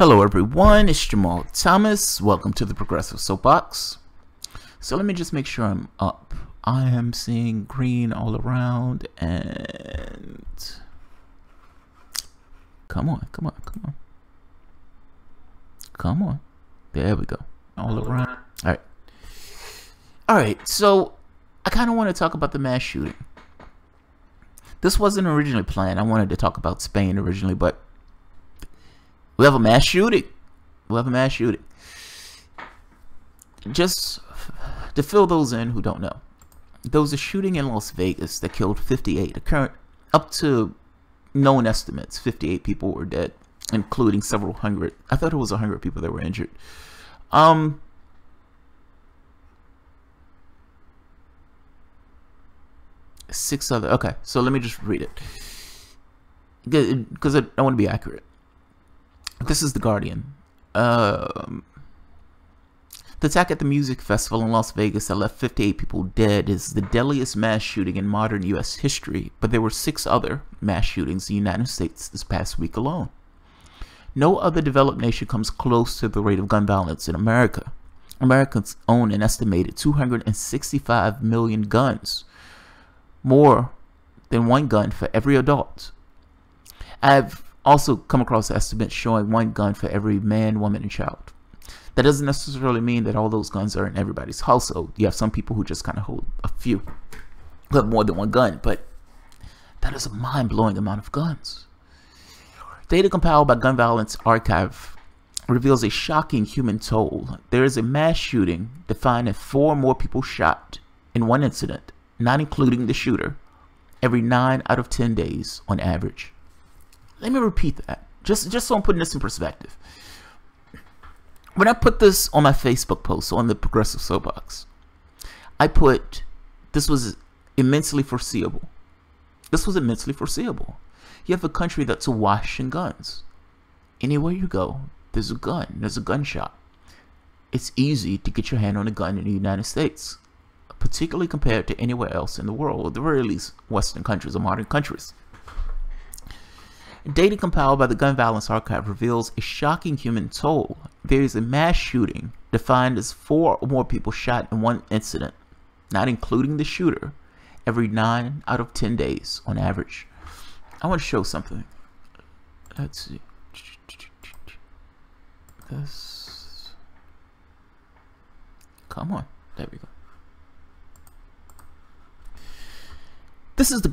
Hello everyone, it's Jamal Thomas. Welcome to the Progressive Soapbox. So let me just make sure I'm up. I am seeing green all around and come on. There we go. All around. Alright, so I kind of want to talk about the mass shooting. This wasn't originally planned. I wanted to talk about Spain originally, but we have a mass shooting. Just to fill those in who don't know, there was a shooting in Las Vegas that killed 58. Up to known estimates, 58 people were dead, including several hundred. I thought it was 100 people that were injured. Six other. Okay, so let me just read it because I want to be accurate. This is The Guardian. The attack at the music festival in Las Vegas that left 58 people dead is the deadliest mass shooting in modern U.S. history, but there were 6 other mass shootings in the United States this past week alone. No other developed nation comes close to the rate of gun violence in America. Americans own an estimated 265 million guns, more than 1 gun for every adult. I've also come across estimates showing 1 gun for every man, woman, and child. That doesn't necessarily mean that all those guns are in everybody's household. You have some people who just kind of hold a few, who have more than 1 gun, but that is a mind-blowing amount of guns. Data compiled by Gun Violence Archive reveals a shocking human toll. There is a mass shooting defined as 4 more people shot in one incident, not including the shooter, every 9 out of 10 days on average. Let me repeat that, just so I'm putting this in perspective. When I put this on my Facebook post on the Progressive Soapbox, I put this was immensely foreseeable. You have a country that's awash in guns. Anywhere you go, there's a gun. There's a gunshot. It's easy to get your hand on a gun in the United States, particularly compared to anywhere else in the world, or at the very least Western countries or modern countries. Data compiled by the Gun Violence Archive reveals a shocking human toll. There is a mass shooting defined as 4 or more people shot in one incident, not including the shooter, every 9 out of 10 days on average. I want to show something. Let's see. This. Come on. There we go. This is the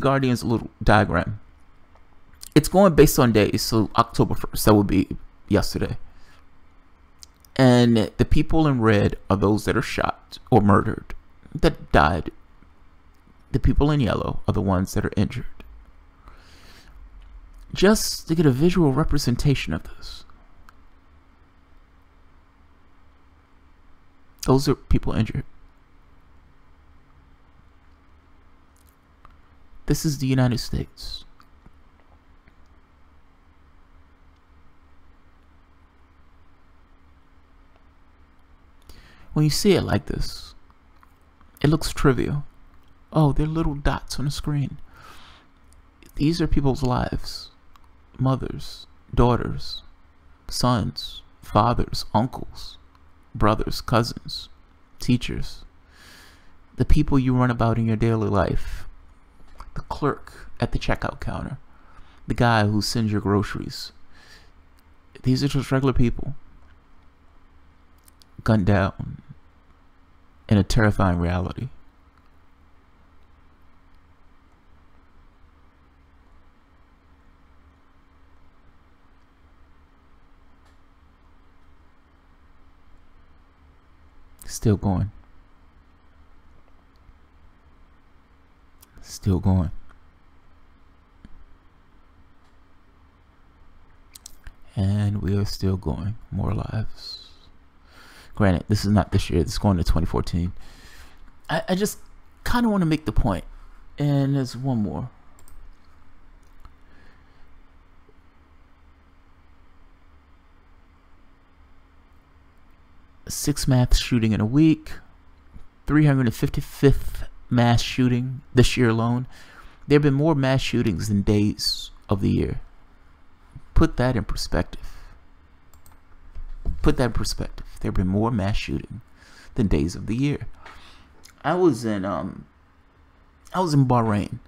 Guardian's little diagram. It's going based on days, so October 1st, that would be yesterday. And the people in red are those that are shot or murdered, that died. The people in yellow are the ones that are injured. Just to get a visual representation of this. Those are people injured. This is the United States. When you see it like this, it looks trivial. Oh, they're little dots on the screen. These are people's lives. Mothers, daughters, sons, fathers, uncles, brothers, cousins, teachers. The people you run about in your daily life. The clerk at the checkout counter, the guy who sends your groceries. These are just regular people, gunned down in a terrifying reality. Still going. Still going. And we are still going. More lives. Granted, this is not this year. This is going to 2014. I just kind of want to make the point. And there's one more. 6 mass shooting in a week. 355th mass shooting this year alone. There have been more mass shootings than days of the year. Put that in perspective. Put that in perspective. There have been more mass shooting than days of the year. I was in Bahrain,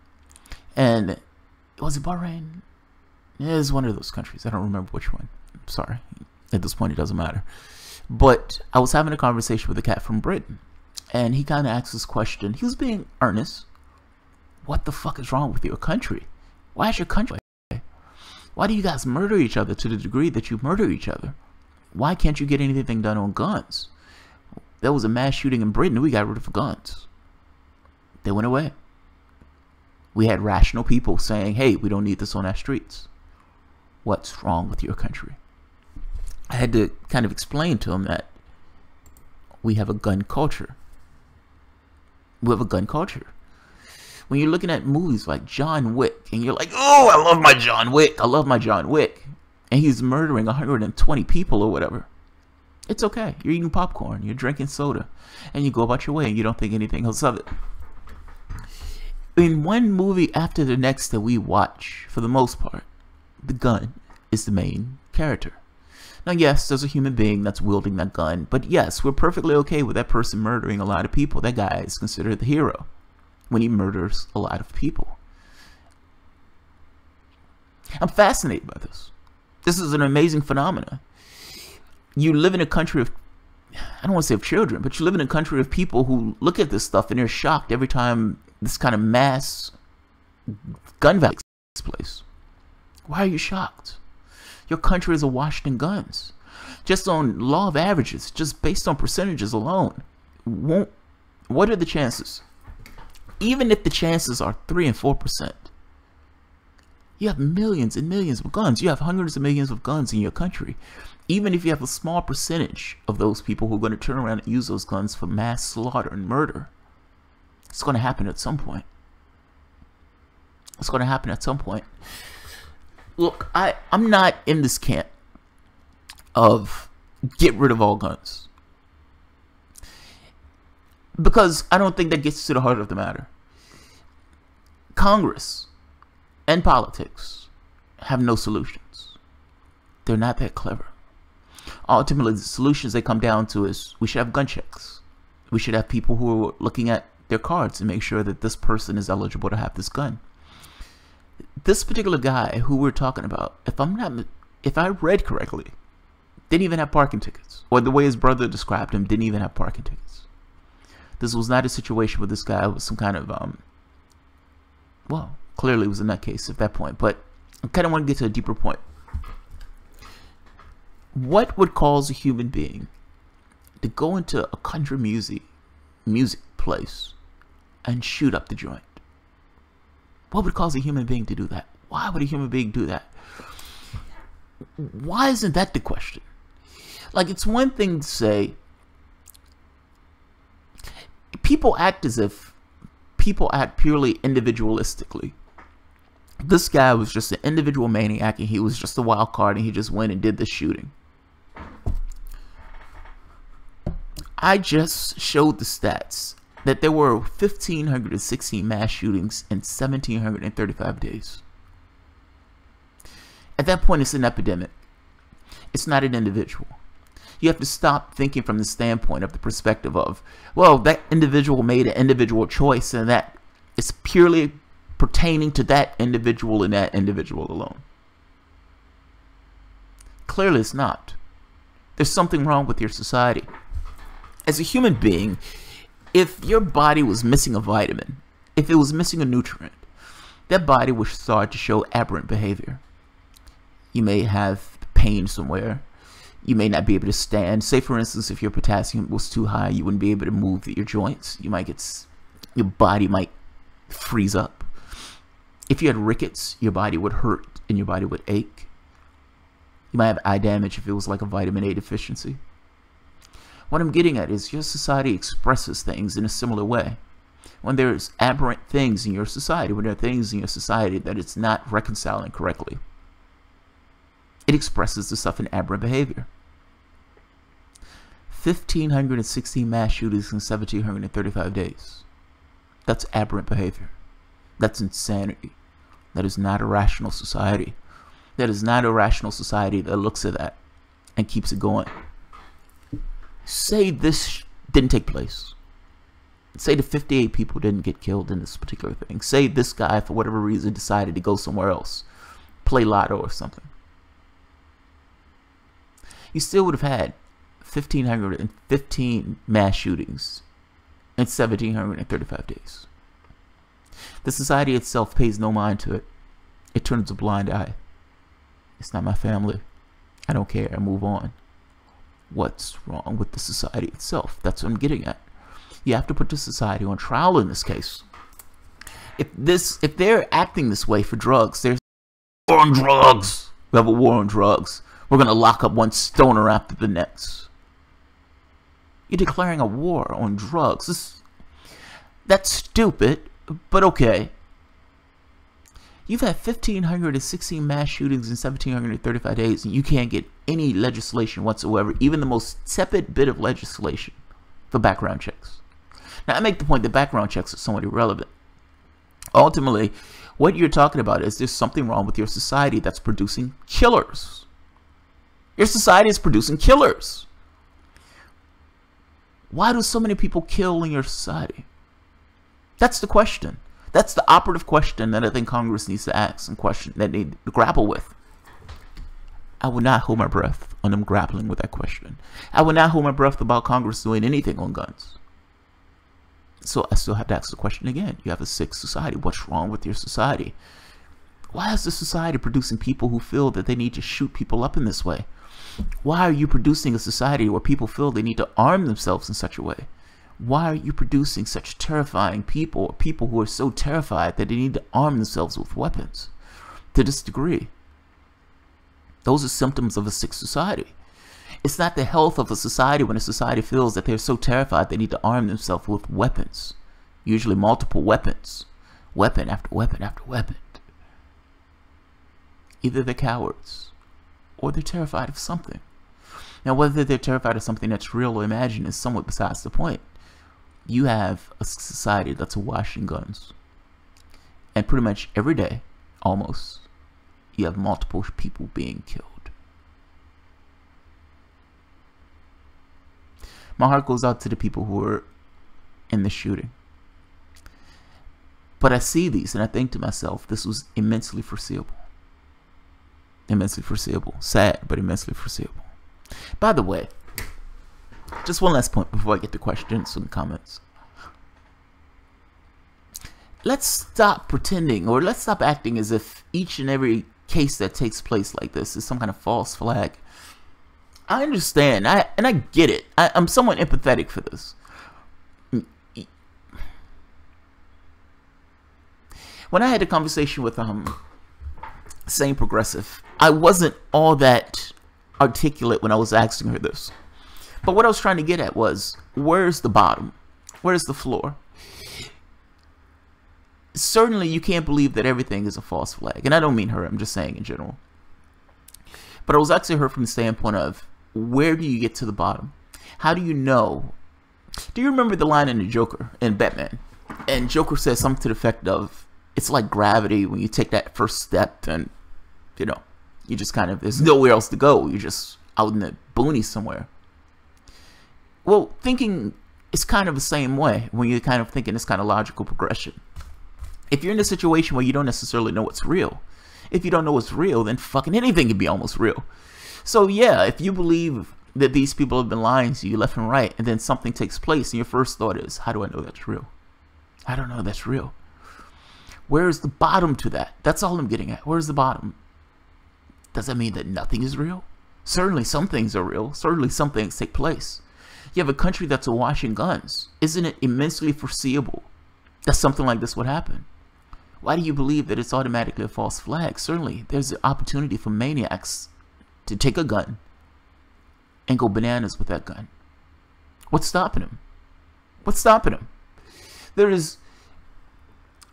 and was it Bahrain? It was one of those countries. I don't remember which one. I'm sorry. At this point, it doesn't matter. But I was having a conversation with a cat from Britain, and he kind of asked this question. He was being earnest. What the fuck is wrong with your country? Why is your country? Why do you guys murder each other to the degree that you murder each other? Why can't you get anything done on guns? There was a mass shooting in Britain. We got rid of guns. They went away. We had rational people saying, hey, we don't need this on our streets. What's wrong with your country? I had to kind of explain to him that we have a gun culture. We have a gun culture. When you're looking at movies like John Wick, and you're like, oh, I love my John Wick. I love my John Wick. And he's murdering 120 people or whatever. It's okay. You're eating popcorn. You're drinking soda. And you go about your way and you don't think anything else of it. In one movie after the next that we watch, for the most part, the gun is the main character. Now, yes, there's a human being that's wielding that gun. But yes, we're perfectly okay with that person murdering a lot of people. That guy is considered the hero when he murders a lot of people. I'm fascinated by this. This is an amazing phenomenon. You live in a country of, I don't want to say of children, but you live in a country of people who look at this stuff and they're shocked every time this kind of mass gun violence takes place. Why are you shocked? Your country is awash in guns. Just on law of averages, just based on percentages alone, what are the chances? Even if the chances are 3 and 4%, you have millions and millions of guns. You have hundreds of millions of guns in your country. Even if you have a small percentage of those people who are going to turn around and use those guns for mass slaughter and murder, it's going to happen at some point. It's going to happen at some point. Look, I'm not in this camp of get rid of all guns, because I don't think that gets to the heart of the matter. Congress and politics have no solutions. They're not that clever. Ultimately, the solutions they come down to is we should have gun checks. We should have people who are looking at their cards and make sure that this person is eligible to have this gun. This particular guy who we're talking about, if I read correctly, didn't even have parking tickets. Or the way his brother described him, didn't even have parking tickets. This was not a situation where this guy was some kind of, well, clearly it was a nutcase at that point. But I kind of want to get to a deeper point. What would cause a human being to go into a country music place and shoot up the joint? What would cause a human being to do that? Why would a human being do that? Why isn't that the question? Like, it's one thing to say people act as if people act purely individualistically. This guy was just an individual maniac and he was just a wild card and he just went and did the shooting. I just showed the stats that there were 1,516 mass shootings in 1,735 days. At that point, it's an epidemic. It's not an individual. You have to stop thinking from the standpoint of the perspective of, well, that individual made an individual choice and that it's purely pertaining to that individual and that individual alone. Clearly, it's not. There's something wrong with your society. As a human being, if your body was missing a vitamin, if it was missing a nutrient, that body would start to show aberrant behavior. You may have pain somewhere. You may not be able to stand. Say, for instance, if your potassium was too high, you wouldn't be able to move your joints. You might get, your body might freeze up. If you had rickets, your body would hurt and your body would ache. You might have eye damage if it was like a vitamin A deficiency. What I'm getting at is your society expresses things in a similar way. When there's aberrant things in your society, when there are things in your society that it's not reconciling correctly, it expresses the stuff in aberrant behavior. 1,516 mass shootings in 1,735 days. That's aberrant behavior. That's insanity. That is not a rational society. That is not a rational society that looks at that and keeps it going. Say this didn't take place. Say the 58 people didn't get killed in this particular thing. Say this guy, for whatever reason, decided to go somewhere else, play lotto or something. You still would have had 1,515 mass shootings in 1,735 days. The society itself pays no mind to it. It turns a blind eye. It's not my family. I don't care. I move on. What's wrong with the society itself? That's what I'm getting at. You have to put the society on trial in this case. If they're acting this way for drugs, there's war on drugs. We have a war on drugs. We're going to lock up one stoner after the next. You're declaring a war on drugs. That's stupid, but okay. You've had 1,516 mass shootings in 1,735 days, and you can't get any legislation whatsoever, even the most tepid bit of legislation for background checks. Now, I make the point that background checks are somewhat irrelevant. Ultimately, what you're talking about is there's something wrong with your society that's producing killers. Your society is producing killers. Why do so many people kill in your society? That's the question. That's the operative question that I think Congress needs to ask and question that they need to grapple with. I would not hold my breath on them grappling with that question. I would not hold my breath about Congress doing anything on guns. So I still have to ask the question again. You have a sick society. What's wrong with your society? Why is the society producing people who feel that they need to shoot people up in this way? Why are you producing a society where people feel they need to arm themselves in such a way? Why are you producing such terrifying people, or people who are so terrified that they need to arm themselves with weapons to this degree? Those are symptoms of a sick society. It's not the health of a society when a society feels that they're so terrified they need to arm themselves with weapons, usually multiple weapons, weapon after weapon after weapon. Either they're cowards or they're terrified of something. Now, whether they're terrified of something that's real or imagined is somewhat besides the point. You have a society that's awash in guns. And pretty much every day, almost, you have multiple people being killed. My heart goes out to the people who are in the shooting. But I see these and I think to myself, this was immensely foreseeable. Immensely foreseeable. Sad, but immensely foreseeable. By the way, just one last point before I get to questions and comments. Let's stop pretending, or let's stop acting as if each and every case that takes place like this is some kind of false flag. I understand, and I get it. I'm somewhat empathetic for this. When I had a conversation with Sane Progressive, I wasn't all that articulate when I was asking her this. But what I was trying to get at was, where's the bottom? Where's the floor? Certainly you can't believe that everything is a false flag. And I don't mean her, I'm just saying in general. But I was asking her from the standpoint of, where do you get to the bottom? How do you know? Do you remember the line in the Joker, in Batman? And Joker says something to the effect of, it's like gravity when you take that first step and, you know, you just kind of, there's nowhere else to go. You're just out in the boonies somewhere. Well, thinking is kind of the same way when you're kind of thinking this kind of logical progression. If you're in a situation where you don't necessarily know what's real, if you don't know what's real, then fucking anything can be almost real. So yeah, if you believe that these people have been lying to you left and right, and then something takes place, and your first thought is, how do I know that's real? I don't know that's real. Where's the bottom to that? That's all I'm getting at. Where's the bottom? Does that mean that nothing is real? Certainly some things are real. Certainly some things take place. You have a country that's awash in guns. Isn't it immensely foreseeable that something like this would happen? Why do you believe that it's automatically a false flag? Certainly, there's an opportunity for maniacs to take a gun and go bananas with that gun. What's stopping them? What's stopping them? There is...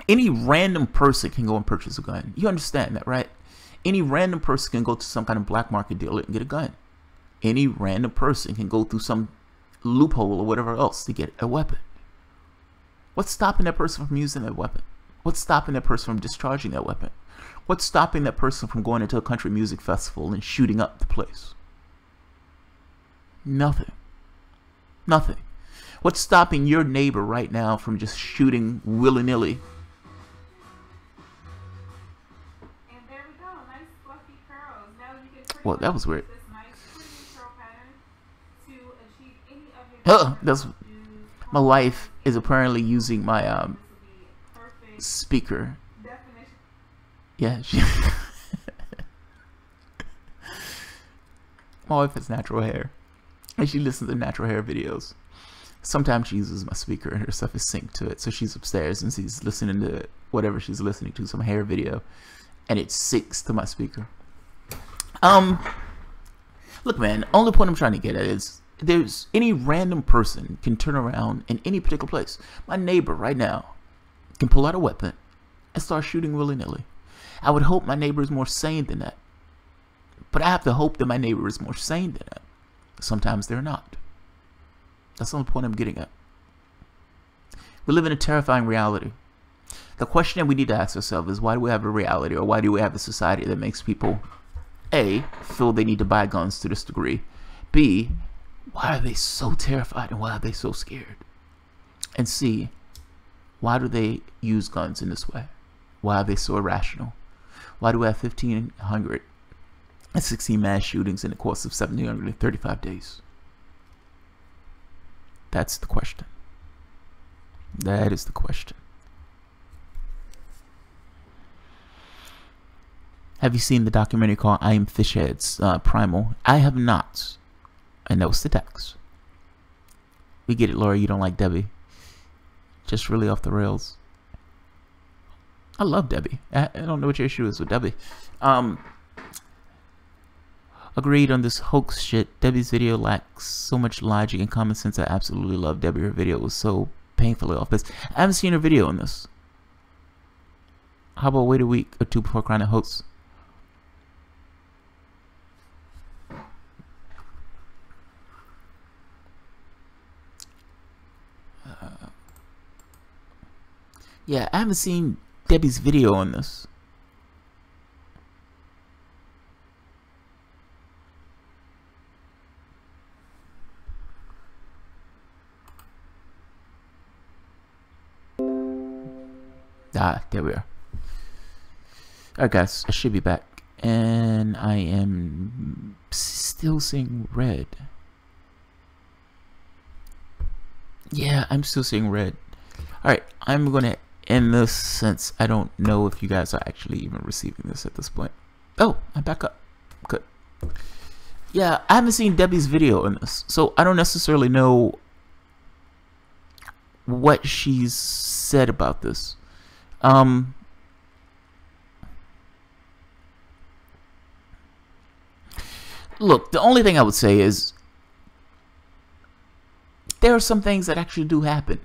Any random person can go and purchase a gun. You understand that, right? Any random person can go to some kind of black market dealer and get a gun. Any random person can go through some loophole or whatever else to get a weapon. What's stopping that person from using that weapon? What's stopping that person from discharging that weapon? What's stopping that person from going into a country music festival and shooting up the place? Nothing. Nothing. What's stopping your neighbor right now from just shooting willy-nilly? And there we go, nice fluffy curls. Now you can Well, that was weird. this nice pretty curl pattern to achieve any of your That's my wife is apparently using my perfect speaker. definition. Yeah, she my wife has natural hair, and she listens to natural hair videos. Sometimes she uses my speaker and her stuff is synced to it, so she's upstairs and she's listening to whatever she's listening to, some hair video, and it syncs to my speaker. Look, man, only point I'm trying to get at is there's any random person can turn around in any particular place. My neighbor right now can pull out a weapon and start shooting willy-nilly. I would hope my neighbor is more sane than that, but I have to hope that my neighbor is more sane than that. Sometimes they're not. That's the only point I'm getting at. We live in a terrifying reality. The question that we need to ask ourselves is, why do we have a reality, or why do we have a society that makes people A, feel they need to buy guns to this degree, B, why are they so terrified and why are they so scared, and C, why do they use guns in this way? Why are they so irrational? Why do we have 1,516 mass shootings in the course of 1,735 days? That's the question. That is the question. Have you seen the documentary called I Am Fishhead's Primal? I have not. And that was the text. We get it, Laura. You don't like Debbie. Just really off the rails. I love Debbie. I don't know what your issue is with Debbie. Agreed on this hoax shit. Debbie's video lacks so much logic and common sense. I absolutely love Debbie. Her video was so painfully off base. I haven't seen her video on this. How about wait a week or two before crying a hoax? Yeah, I haven't seen Debbie's video on this. Ah, there we are. Alright guys, I should be back. And I am still seeing red. Yeah, I'm still seeing red. Alright, I'm gonna end this since I don't know if you guys are actually even receiving this at this point. Oh, I'm back up. Good. Yeah, I haven't seen Debbie's video on this, so I don't necessarily know what she's said about this. Look, the only thing I would say is there are some things that actually do happen.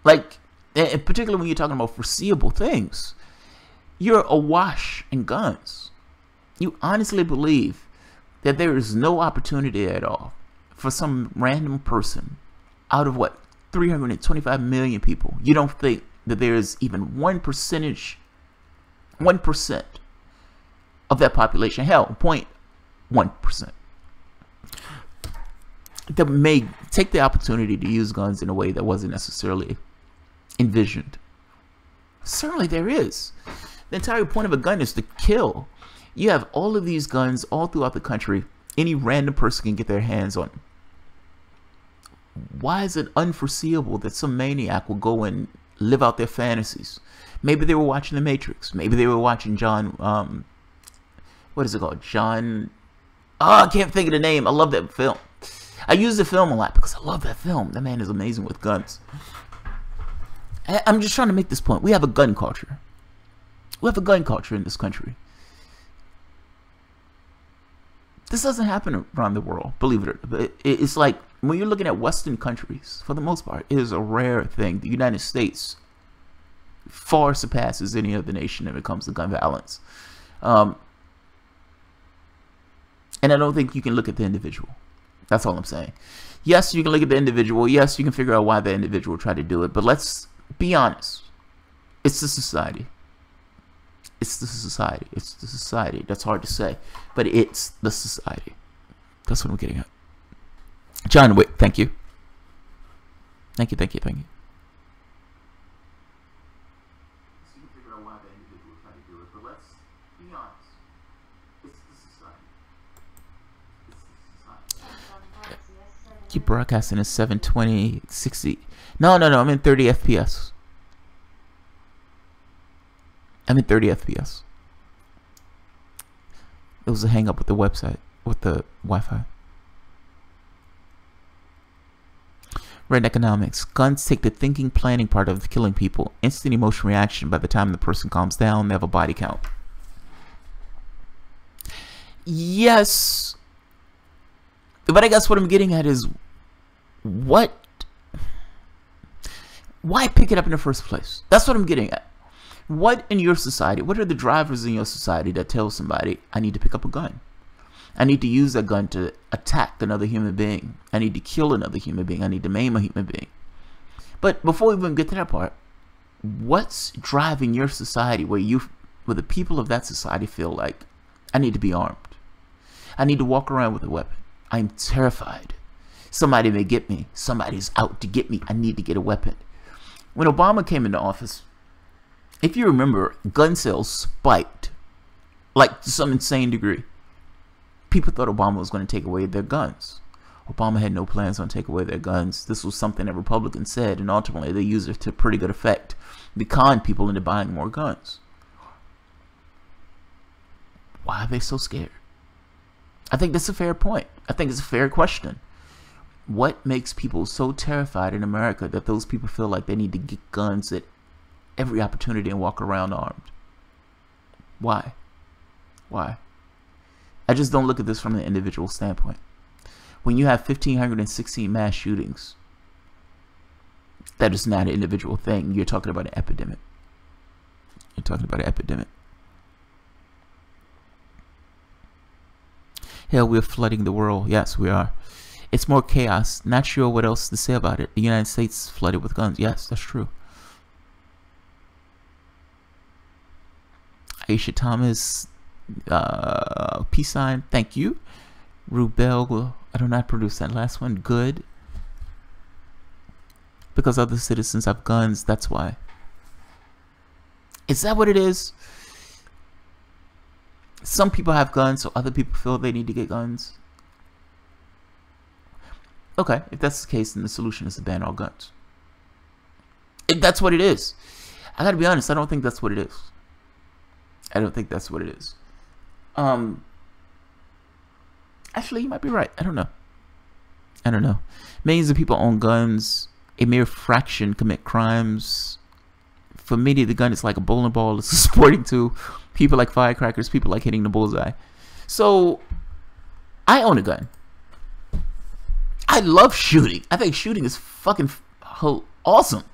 Like, and particularly when you're talking about foreseeable things, you're awash in guns. You honestly believe that there is no opportunity at all for some random person out of what, 325 million people. You don't think that there is even 1% of that population, hell, 0.1%, that may take the opportunity to use guns in a way that wasn't necessarily envisioned. Certainly there is. The entire point of a gun is to kill. You have all of these guns all throughout the country. Any random person can get their hands on them. Why is it unforeseeable that some maniac will go and live out their fantasies? Maybe they were watching The Matrix. Maybe they were watching John, what is it called? John, oh, I can't think of the name. I love that film. I use the film a lot because I love that film. That man is amazing with guns. I'm just trying to make this point. We have a gun culture. We have a gun culture in this country. This doesn't happen around the world, believe it or not. But it's like when you're looking at Western countries, for the most part, it is a rare thing. The United States far surpasses any other nation when it comes to gun violence. And I don't think you can look at the individual. That's all I'm saying. Yes, you can look at the individual. Yes, you can figure out why the individual tried to do it. But let's be honest. It's the society. It's the society. It's the society. That's hard to say, but it's the society. That's what I'm getting at. John Wick, thank you. Thank you. So you can figure out why the individual tried to do it, but let's be honest. It's the society. It's the society. Keep broadcasting at 720, 60. No, I'm in 30 FPS. I'm in 30 FPS. It was a hang up with the website, with the Wi-Fi. Red economics. Guns take the thinking, planning part of killing people. Instant emotion reaction. By the time the person calms down, they have a body count. Yes. But I guess what I'm getting at is, why pick it up in the first place? That's what I'm getting at. What in your society, what are the drivers in your society that tell somebody, I need to pick up a gun? I need to use that gun to attack another human being. I need to kill another human being. I need to maim a human being. But before we even get to that part, what's driving your society where the people of that society feel like, I need to be armed. I need to walk around with a weapon. I'm terrified. Somebody may get me. Somebody's out to get me. I need to get a weapon. When Obama came into office, if you remember, gun sales spiked like to some insane degree. People thought Obama was going to take away their guns. Obama had no plans on taking away their guns. This was something that Republicans said, and ultimately they used it to pretty good effect to con people into buying more guns. Why are they so scared? I think that's a fair point. I think it's a fair question. What makes people so terrified in America that those people feel like they need to get guns at every opportunity and walk around armed? Why? Why? I just don't look at this from an individual standpoint. When you have 1,516 mass shootings, that is not an individual thing. You're talking about an epidemic. You're talking about an epidemic. Hell, we're flooding the world. Yes, we are. It's more chaos. Not sure what else to say about it. The United States flooded with guns. Yes, that's true. Aisha Thomas, peace sign, thank you. Rubel, I do not produce that last one. Good. Because other citizens have guns, that's why. Is that what it is? Some people have guns, so other people feel they need to get guns. Okay, if that's the case, then the solution is to ban all guns. If that's what it is. I gotta be honest, I don't think that's what it is. I don't think that's what it is. Actually, you might be right. I don't know. I don't know. Millions of people own guns. A mere fraction commit crimes. For many, the gun is like a bowling ball. It's a sporting tool. People like firecrackers. People like hitting the bullseye. So, I own a gun. I love shooting. I think shooting is fucking awesome.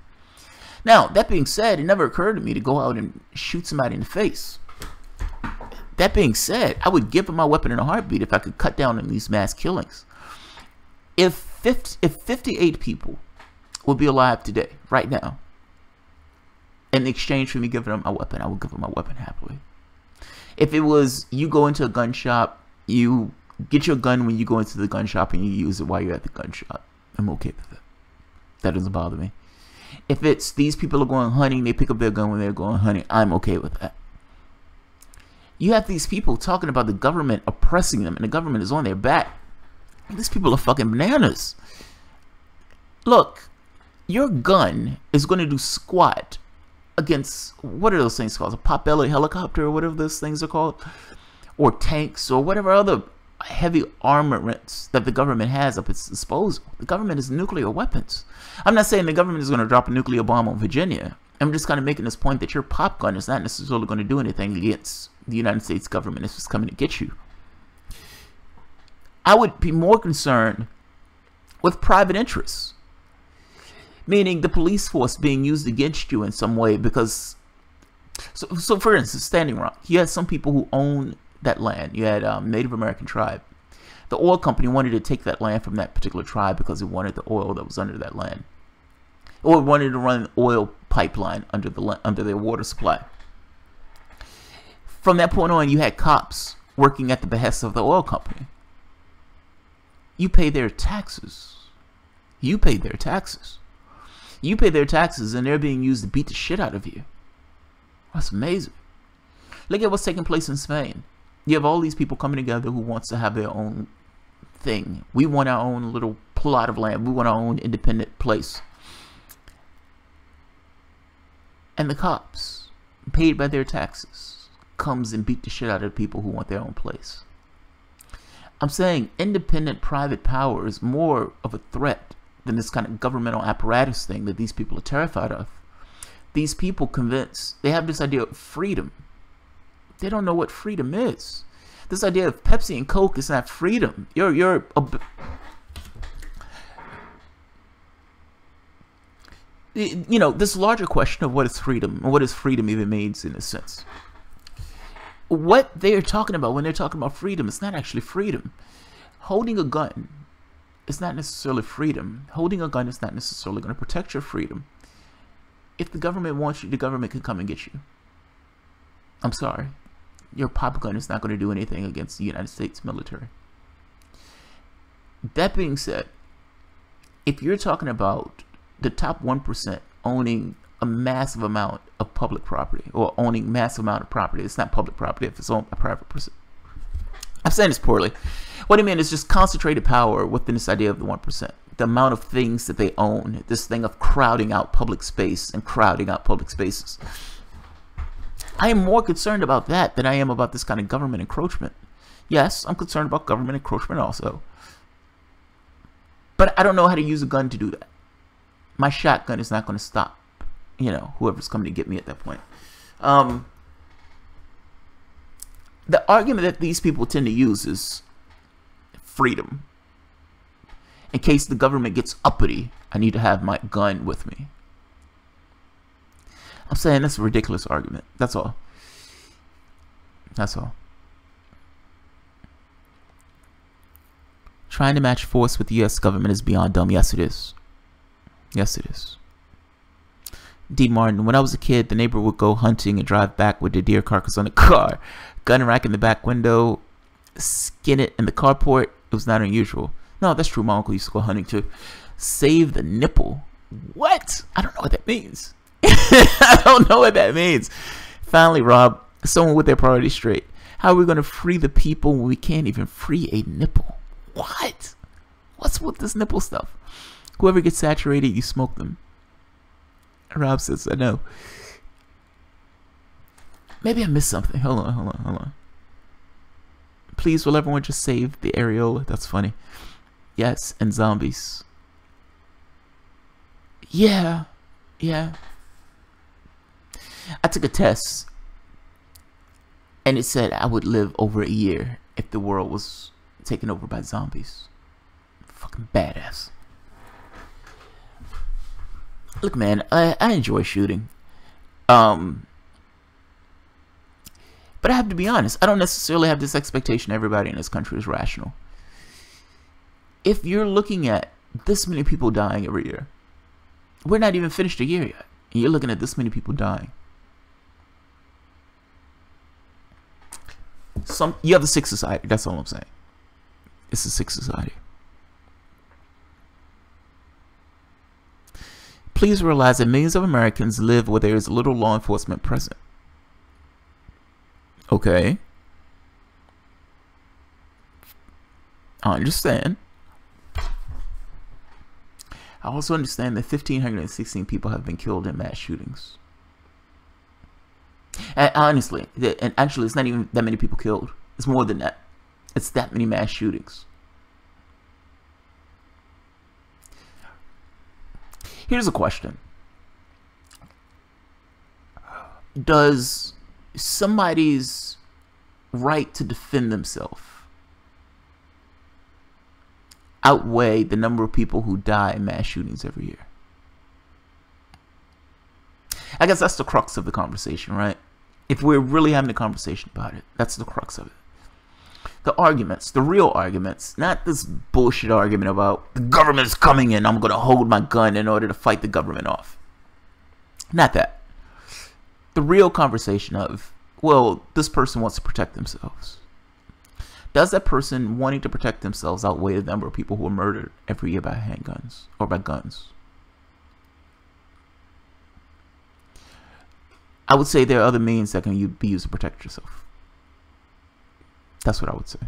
Now, that being said, it never occurred to me to go out and shoot somebody in the face. That being said, I would give him my weapon in a heartbeat if I could cut down on these mass killings. If 58 people would be alive today, right now, in exchange for me giving them my weapon, I would give them my weapon happily. If it was you go into a gun shop, you get your gun when you go into the gun shop and you use it while you're at the gun shop, I'm okay with it. That doesn't bother me. If it's these people are going hunting, they pick up their gun when they're going hunting, I'm okay with that. You have these people talking about the government oppressing them and the government is on their back. These people are fucking bananas. Look, your gun is going to do squat against, what are those things called? A pot-bellied helicopter or whatever those things are called? Or tanks or whatever other heavy armaments that the government has at its disposal. The government has nuclear weapons. I'm not saying the government is going to drop a nuclear bomb on Virginia. I'm just kind of making this point that your pop gun is not necessarily going to do anything against the United States government. It's just coming to get you. I would be more concerned with private interests, meaning the police force being used against you in some way because, so for instance, Standing Rock, you had some people who own that land. You had Native American tribe. The oil company wanted to take that land from that particular tribe because it wanted the oil that was under that land. Or wanted to run oil pipeline under their water supply. From that point on, you had cops working at the behest of the oil company. You pay their taxes. You pay their taxes. You pay their taxes, and they're being used to beat the shit out of you. That's amazing. Look at what's taking place in Spain. You have all these people coming together who wants to have their own thing. We want our own little plot of land. We want our own independent place. And the cops, paid by their taxes, comes and beat the shit out of people who want their own place. I'm saying independent private power is more of a threat than this kind of governmental apparatus thing that these people are terrified of. These people convinced, they have this idea of freedom. They don't know what freedom is. This idea of Pepsi and Coke is not freedom. You know, this larger question of what is freedom, and what does freedom even means in a sense. What they're talking about when they're talking about freedom, it's not actually freedom. Holding a gun is not necessarily freedom. Holding a gun is not necessarily going to protect your freedom. If the government wants you, the government can come and get you. I'm sorry. Your pop gun is not going to do anything against the United States military. That being said, if you're talking about the top 1% owning a massive amount of public property, or owning massive amount of property, it's not public property if it's owned by a private person. I'm saying this poorly. What I mean is just concentrated power within this idea of the 1%. The amount of things that they own, this thing of crowding out public space and crowding out public spaces. I am more concerned about that than I am about this kind of government encroachment. Yes, I'm concerned about government encroachment also. But I don't know how to use a gun to do that. My shotgun is not going to stop, you know, whoever's coming to get me at that point. The argument that these people tend to use is freedom. In case the government gets uppity, I need to have my gun with me. I'm saying that's a ridiculous argument. That's all. That's all. Trying to match force with the U.S. government is beyond dumb. Yes, it is. Yes, it is. D. Martin, when I was a kid, the neighbor would go hunting and drive back with the deer carcass on the car. Gun rack in the back window, skin it in the carport. It was not unusual. No, that's true. My uncle used to go hunting too. Save the nipple. What? I don't know what that means. I don't know what that means. Finally, Rob, someone with their priorities straight. How are we going to free the people when we can't even free a nipple? What? What's with this nipple stuff? Whoever gets saturated, you smoke them. Rob says, I know. Maybe I missed something. Hold on. Please, will everyone just save the areola? That's funny. Yes, and zombies. Yeah. I took a test, and it said I would live over a year if the world was taken over by zombies. Fucking badass. Look, man, I enjoy shooting. But I have to be honest, I don't necessarily have this expectation everybody in this country is rational. If you're looking at this many people dying every year, we're not even finished a year yet, and you're looking at this many people dying. You have a sick society, that's all I'm saying. It's a sick society. Please realize that millions of Americans live where there is little law enforcement present. Okay. I understand. I also understand that 1,516 people have been killed in mass shootings. And honestly, and actually, it's not even that many people killed. It's more than that. It's that many mass shootings. Here's a question. Does somebody's right to defend themselves outweigh the number of people who die in mass shootings every year? I guess that's the crux of the conversation, right? If we're really having a conversation about it, that's the crux of it. The arguments, the real arguments, not this bullshit argument about the government is coming in, I'm going to hold my gun in order to fight the government off. Not that. The real conversation of, well, this person wants to protect themselves. Does that person wanting to protect themselves outweigh the number of people who are murdered every year by handguns or by guns? I would say there are other means that can be used to protect yourself. That's what I would say.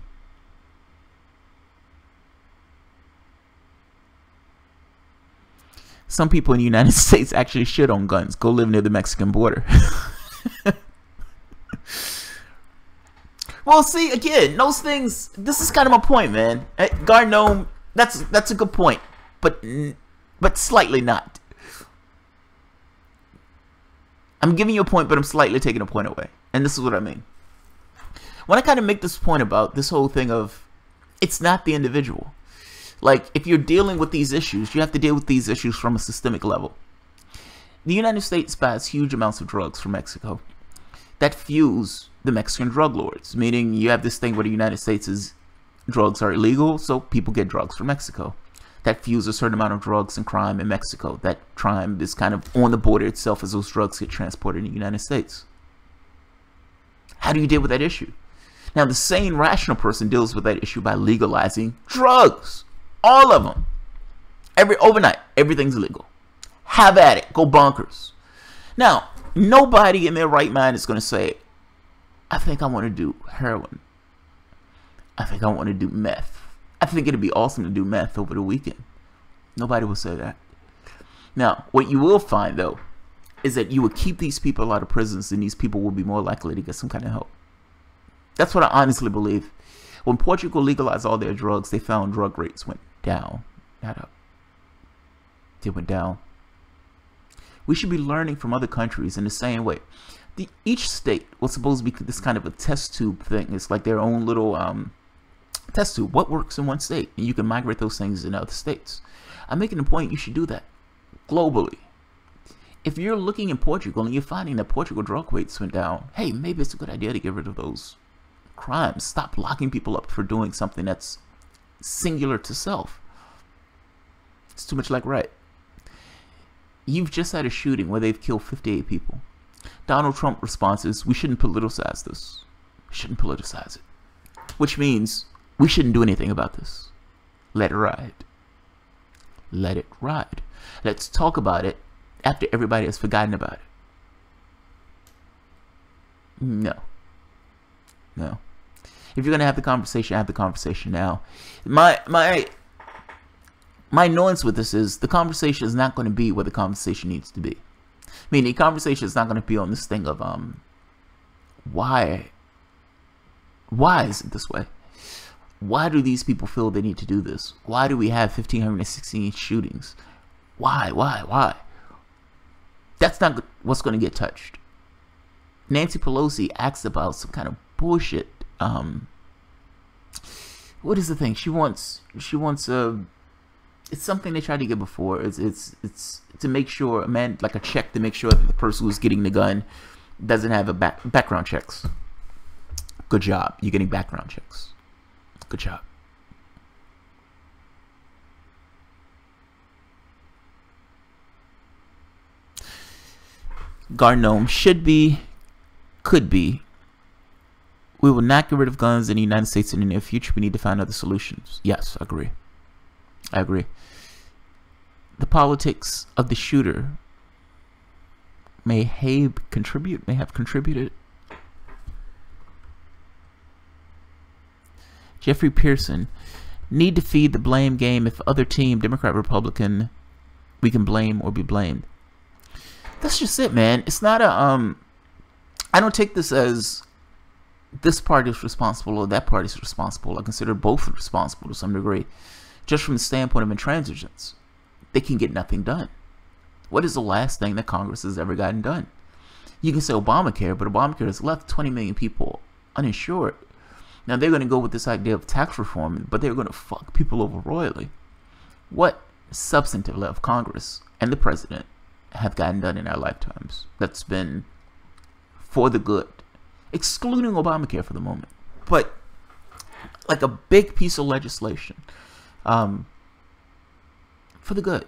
Some people in the United States actually should own guns. Go live near the Mexican border. Well, see, again, those things, this is kind of my point, man. Garnome, that's a good point, but slightly not. I'm giving you a point, but I'm slightly taking a point away. And this is what I mean. When I kind of make this point about this whole thing of, it's not the individual. Like, if you're dealing with these issues, you have to deal with these issues from a systemic level. The United States buys huge amounts of drugs from Mexico that fuels the Mexican drug lords, meaning you have this thing where the United States' drugs are illegal, so people get drugs from Mexico. That fuels a certain amount of drugs and crime in Mexico. That crime is kind of on the border itself as those drugs get transported in the United States. How do you deal with that issue? Now, the sane, rational person deals with that issue by legalizing drugs. All of them. Overnight, everything's illegal. Have at it. Go bonkers. Now, nobody in their right mind is going to say, I think I want to do heroin. I think I want to do meth. I think it'd be awesome to do meth over the weekend. Nobody will say that. Now, what you will find, though, is that you would keep these people out of prisons and these people will be more likely to get some kind of help. That's what I honestly believe. When Portugal legalized all their drugs, they found drug rates went down, not up. They went down. We should be learning from other countries in the same way. Each state was supposed to be this kind of a test tube thing. It's like their own little test tube. What works in one state? And you can migrate those things in other states. I'm making the point you should do that globally. If you're looking in Portugal and you're finding that Portugal drug rates went down, hey, maybe it's a good idea to get rid of those crimes. Stop locking people up for doing something that's singular to self. It's too much like right. You've just had a shooting where they've killed 58 people. Donald Trump responses, we shouldn't politicize this. We shouldn't politicize it. Which means we shouldn't do anything about this. Let it ride. Let it ride. Let's talk about it after everybody has forgotten about it. No. No. If you're going to have the conversation, have the conversation now. My annoyance with this is the conversation is not going to be what the conversation needs to be. I mean, the conversation is not going to be on this thing of why is it this way? Why do these people feel they need to do this? Why do we have 1,516 shootings? Why? That's not what's going to get touched. Nancy Pelosi asked about some kind of bullshit. What is the thing? She wants it's something they tried to get before. It's to make sure a man, like a check to make sure that the person who's getting the gun doesn't have a background checks. Good job. You're getting background checks. Good job. Garnome should be, could be. We will not get rid of guns in the United States in the near future. We need to find other solutions. Yes, I agree. I agree. The politics of the shooter may have contributed. Jeffrey Pearson, need to feed the blame game. If other team, Democrat, Republican, we can blame or be blamed. That's just it, man. It's not a I don't take this as this party is responsible or that party is responsible. I consider both responsible to some degree. Just from the standpoint of intransigence, they can get nothing done. What is the last thing that Congress has ever gotten done? You can say Obamacare, but Obamacare has left 20 million people uninsured. Now they're going to go with this idea of tax reform, but they're going to fuck people over royally. What substantive level Congress and the president have gotten done in our lifetimes that's been for the good, excluding Obamacare for the moment, but like a big piece of legislation for the good?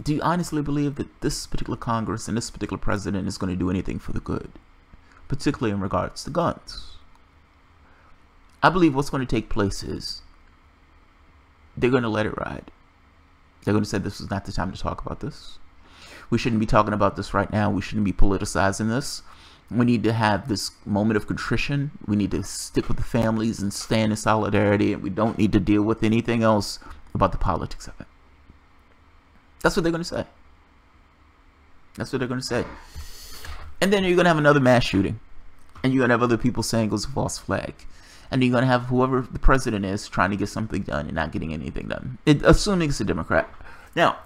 Do you honestly believe that this particular Congress and this particular president is going to do anything for the good, particularly in regards to guns? I believe what's going to take place is they're going to let it ride. They're going to say this is not the time to talk about this. We shouldn't be talking about this right now. We shouldn't be politicizing this. We need to have this moment of contrition. We need to stick with the families and stand in solidarity, and we don't need to deal with anything else about the politics of it. That's what they're going to say. That's what they're going to say. And then you're going to have another mass shooting. And you're going to have other people saying it was a false flag. And you're going to have whoever the president is trying to get something done and not getting anything done. Assuming it's a Democrat. Now,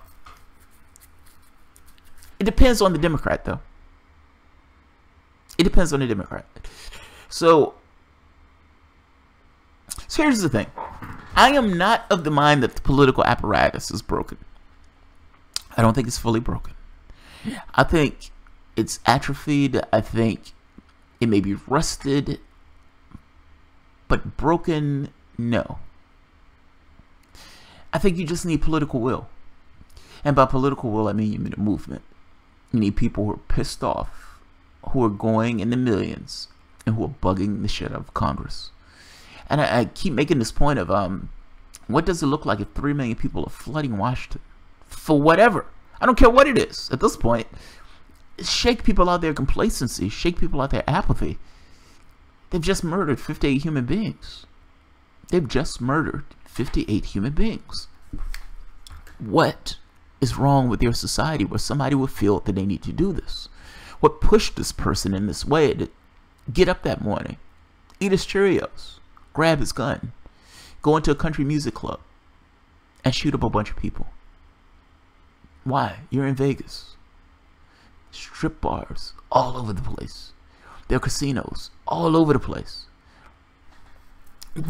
it depends on the Democrat, though. It depends on the Democrat. So here's the thing. I am not of the mind that the political apparatus is broken. I don't think it's fully broken. I think it's atrophied. I think it may be rusted. But broken, no. I think you just need political will. And by political will, I mean you need a movement. You need people who are pissed off, who are going in the millions, and who are bugging the shit out of Congress. And I keep making this point of, what does it look like if 3 million people are flooding Washington? For whatever. I don't care what it is. At this point, shake people out their complacency. Shake people out their apathy. They've just murdered 58 human beings. They've just murdered 58 human beings. What is wrong with your society where somebody would feel that they need to do this? What pushed this person in this way to get up that morning, eat his Cheerios, grab his gun, go into a country music club, and shoot up a bunch of people? Why? You're in Vegas. Strip bars all over the place. There are casinos all over the place.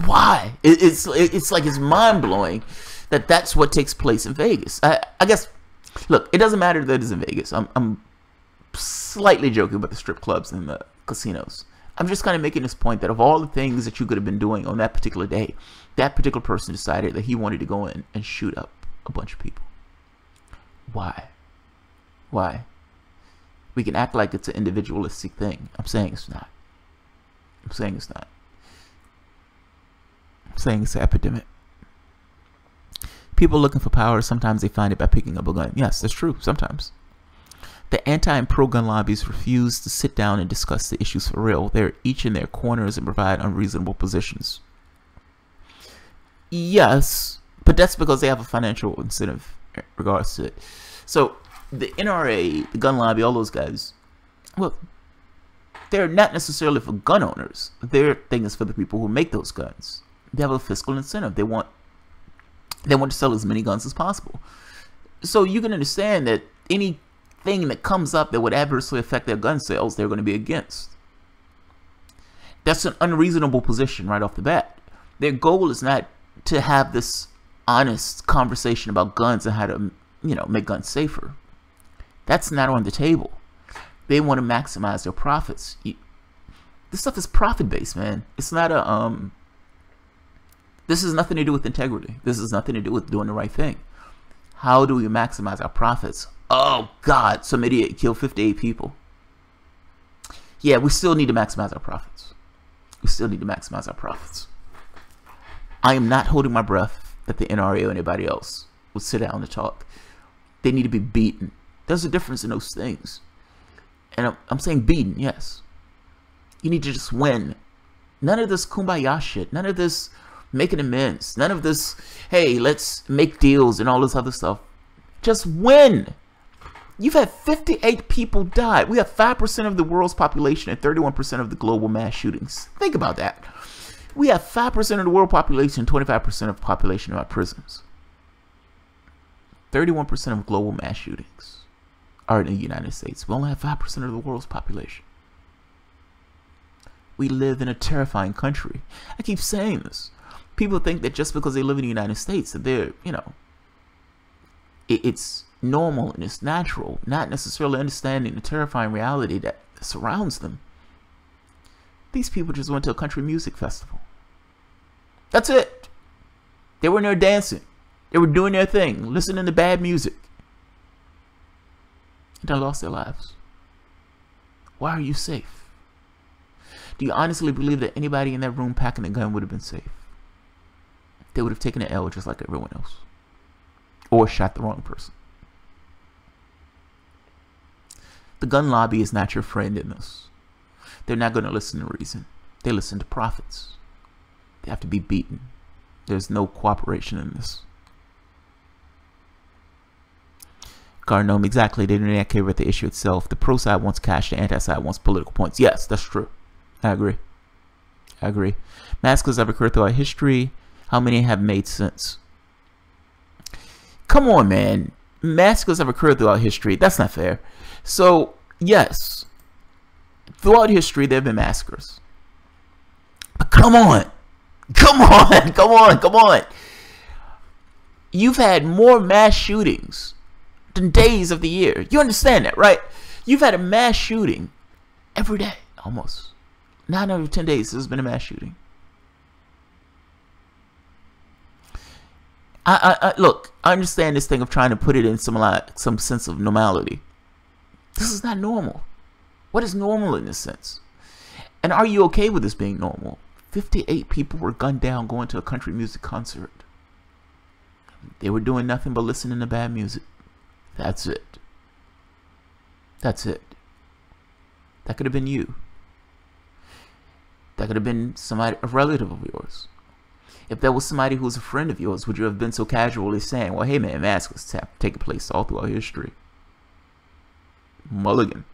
Why? It's like it's mind-blowing that that's what takes place in Vegas. I guess, look, it doesn't matter that it's in Vegas. I'm slightly joking about the strip clubs and the casinos. I'm just kind of making this point that of all the things that you could have been doing on that particular day, that particular person decided that he wanted to go in and shoot up a bunch of people. Why? Why? We can act like it's an individualistic thing. I'm saying it's not. I'm saying it's not. I'm saying it's an epidemic. People looking for power, sometimes they find it by picking up a gun. Yes, that's true, sometimes. The anti and pro-gun lobbies refuse to sit down and discuss the issues for real. They're each in their corners and provide unreasonable positions. Yes, but that's because they have a financial incentive in regards to it. So, the NRA, the gun lobby, all those guys, well, they're not necessarily for gun owners. Their thing is for the people who make those guns. They have a fiscal incentive. They want to sell as many guns as possible. So you can understand that anything that comes up that would adversely affect their gun sales, they're going to be against. That's an unreasonable position right off the bat. Their goal is not to have this honest conversation about guns and how to, make guns safer. That's not on the table. They want to maximize their profits. This stuff is profit-based, man. It's not a, this has nothing to do with integrity. This has nothing to do with doing the right thing. How do we maximize our profits? Oh, God, some idiot killed 58 people. Yeah, we still need to maximize our profits. We still need to maximize our profits. I am not holding my breath that the NRA or anybody else would sit down and talk. They need to be beaten. There's a difference in those things. And I'm saying beaten, yes. You need to just win. None of this kumbaya shit. None of this making amends. None of this, hey, let's make deals and all this other stuff. Just win. You've had 58 people die. We have 5% of the world's population and 31% of the global mass shootings. Think about that. We have 5% of the world population, 25% of the population in our prisons. 31% of global mass shootings are in the United States. We only have 5% of the world's population. We live in a terrifying country. I keep saying this. People think that just because they live in the United States that they're, it's normal and it's natural, not necessarily understanding the terrifying reality that surrounds them. These people just went to a country music festival. That's it. They were in there dancing. They were doing their thing, listening to bad music. that lost their lives. Why are you safe? Do you honestly believe that anybody in that room packing a gun would have been safe? They would have taken an L just like everyone else. Or shot the wrong person. The gun lobby is not your friend in this. They're not going to listen to reason. They listen to profits. They have to be beaten. There's no cooperation in this. Garnome, exactly. They do not care about the issue itself. The pro side wants cash. The anti side wants political points. Yes, that's true. I agree. I agree. Massacres have occurred throughout history. How many have made sense? Come on, man. Massacres have occurred throughout history. That's not fair. So, yes. Throughout history, there have been massacres. But come on. Come on. Come on. Come on. You've had more mass shootings than days of the year. You understand that, right? You've had a mass shooting every day, almost. 9 out of 10 days, there's been a mass shooting. Look, I understand this thing of trying to put it in some sense of normality. This is not normal. What is normal in this sense? And are you okay with this being normal? 58 people were gunned down going to a country music concert. They were doing nothing but listening to bad music. That's it. That's it. That could have been you. That could have been somebody, a relative of yours. If that was somebody who was a friend of yours, would you have been so casually saying, well, hey man, massacres taking place all throughout history? Mulligan.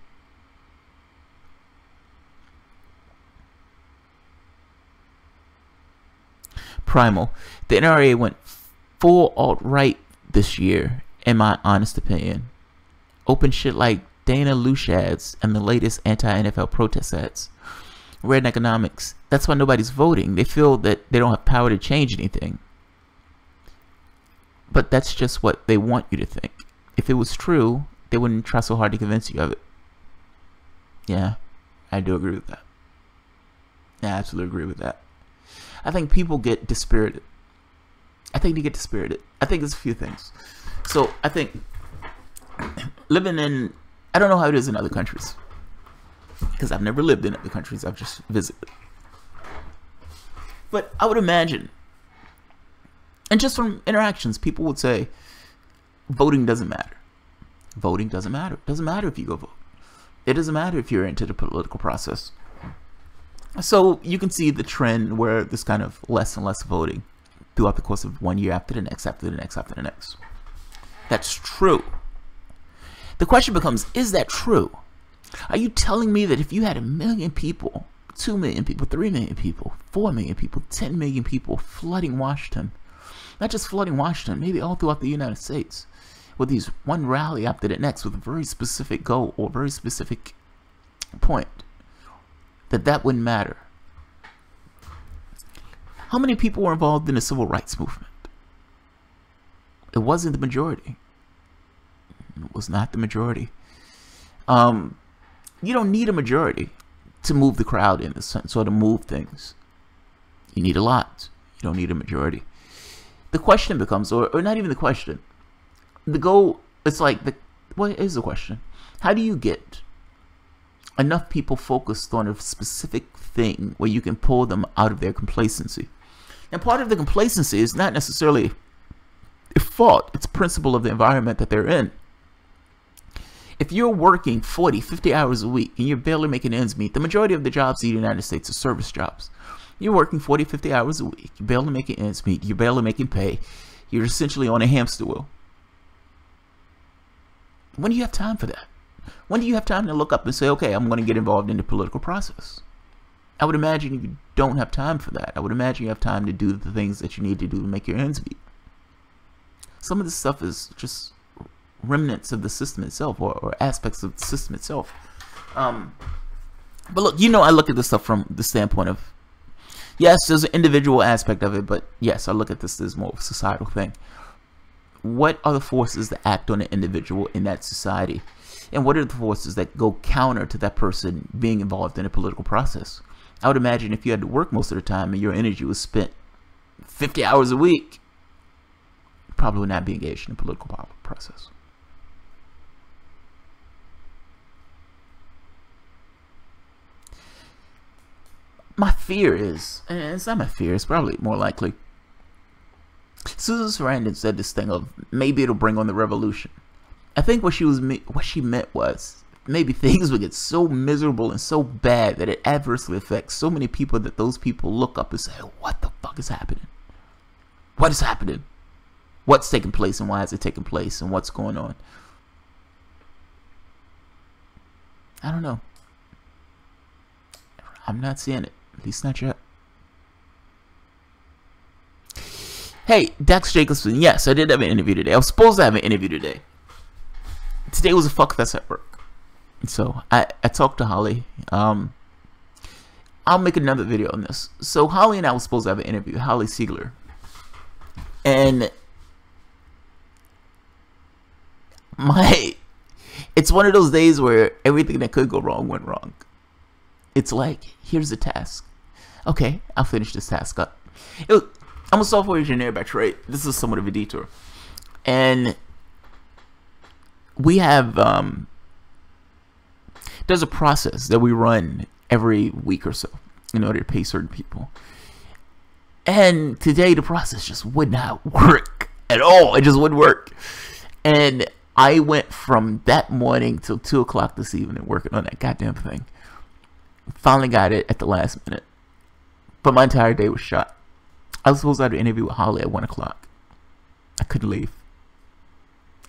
Primal. The NRA went full alt-right this year, in my honest opinion. Open shit like Dana Lush ads and the latest anti-NFL protest ads. Red economics. That's why nobody's voting. They feel that they don't have power to change anything. But that's just what they want you to think. If it was true, they wouldn't try so hard to convince you of it. Yeah, I do agree with that. Yeah, I absolutely agree with that. I think people get dispirited. I think they get dispirited. I think it's a few things. So, I think living in... I don't know how it is in other countries. Because I've never lived in other countries. I've just visited. But I would imagine, and just from interactions, people would say, voting doesn't matter. Voting doesn't matter. It doesn't matter if you go vote. It doesn't matter if you're into the political process. So you can see the trend where there's kind of less and less voting throughout the course of one year after the next, after the next, after the next. That's true. The question becomes, is that true? Are you telling me that if you had 1 million people, 2 million people, 3 million people, 4 million people, 10 million people flooding Washington, not just flooding Washington, maybe all throughout the United States, with these one rally after the next with a very specific goal or very specific point, that wouldn't matter? How many people were involved in the civil rights movement? It wasn't the majority. It was not the majority. You don't need a majority to move the crowd in this sense, or to move things. You need a lot. You don't need a majority. The question becomes, or not even the question, the goal, it's like, what is the question? How do you get enough people focused on a specific thing where you can pull them out of their complacency? And part of the complacency is not necessarily a fault. It's a principle of the environment that they're in. If you're working 40, 50 hours a week and you're barely making ends meet, the majority of the jobs in the United States are service jobs. You're working 40, 50 hours a week. You're barely making ends meet. You're barely making pay. You're essentially on a hamster wheel. When do you have time for that? When do you have time to look up and say, okay, I'm going to get involved in the political process? I would imagine you don't have time for that. I would imagine you have time to do the things that you need to do to make your ends meet. Some of this stuff is just remnants of the system itself, or aspects of the system itself. But look, I look at this stuff from the standpoint of, yes, there's an individual aspect of it, but yes, I look at this as more of a societal thing. What are the forces that act on an individual in that society? And what are the forces that go counter to that person being involved in a political process? I would imagine if you had to work most of the time and your energy was spent 50 hours a week, you probably would not be engaged in a political process. my fear is, and it's not my fear, it's probably more likely, Susan Sarandon said this thing of maybe it'll bring on the revolution. I think what she meant was maybe things would get so miserable and so bad that it adversely affects so many people that those people look up and say, what the fuck is happening? What is happening? What's taking place and why is it taking place and what's going on? I don't know. I'm not seeing it. At least not yet. Hey, Dax Jacobson. Yes, I did have an interview today. I was supposed to have an interview today. Today was a fuck fest at work. So I talked to Holly. I'll make another video on this. So Holly and I were supposed to have an interview. Holly Siegler. And it's one of those days where everything that could go wrong went wrong. It's like, here's the task. Okay, I'll finish this task up. I'm a software engineer by trade. This is somewhat of a detour. And we have, there's a process that we run every week or so in order to pay certain people. And today the process just would not work at all. It just wouldn't work. And I went from that morning till 2 o'clock this evening working on that goddamn thing. Finally got it at the last minute. But my entire day was shot. I was supposed to have an interview with Holly at 1 o'clock. I couldn't leave.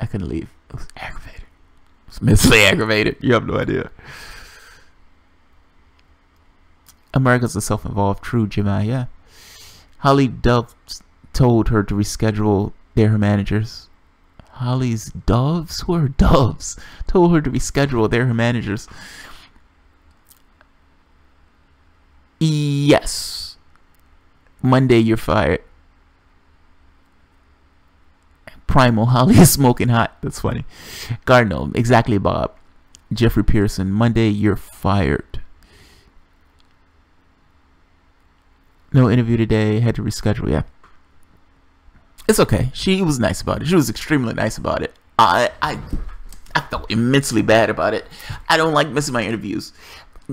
I couldn't leave. It was aggravated. It was mentally aggravated. You have no idea. Americans are self-involved. True, Jemai, yeah. Holly Dove told her to reschedule. They're her managers. Holly's doves? Who are doves? Told her to reschedule. They're her managers. Yes. Monday, you're fired. Primal, Holly is smoking hot. That's funny. Cardinal, exactly, Bob. Jeffrey Pearson, Monday, you're fired. No interview today. Had to reschedule. Yeah. It's okay. She was nice about it. She was extremely nice about it. I felt immensely bad about it. I don't like missing my interviews.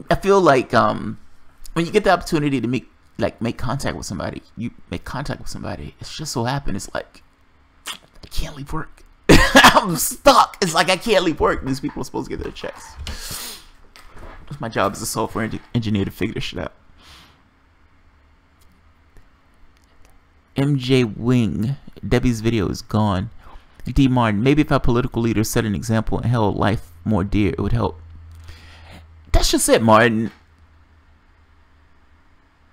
I feel like when you get the opportunity to make contact with somebody, it's just so happens it's like I can't leave work. I'm stuck. It's like I can't leave work. These people are supposed to get their checks. It's my job as a software engineer to figure this shit out. MJ Wing, Debbie's video is gone. D. Martin, maybe if our political leaders set an example and held life more dear, it would help. That's just it, Martin.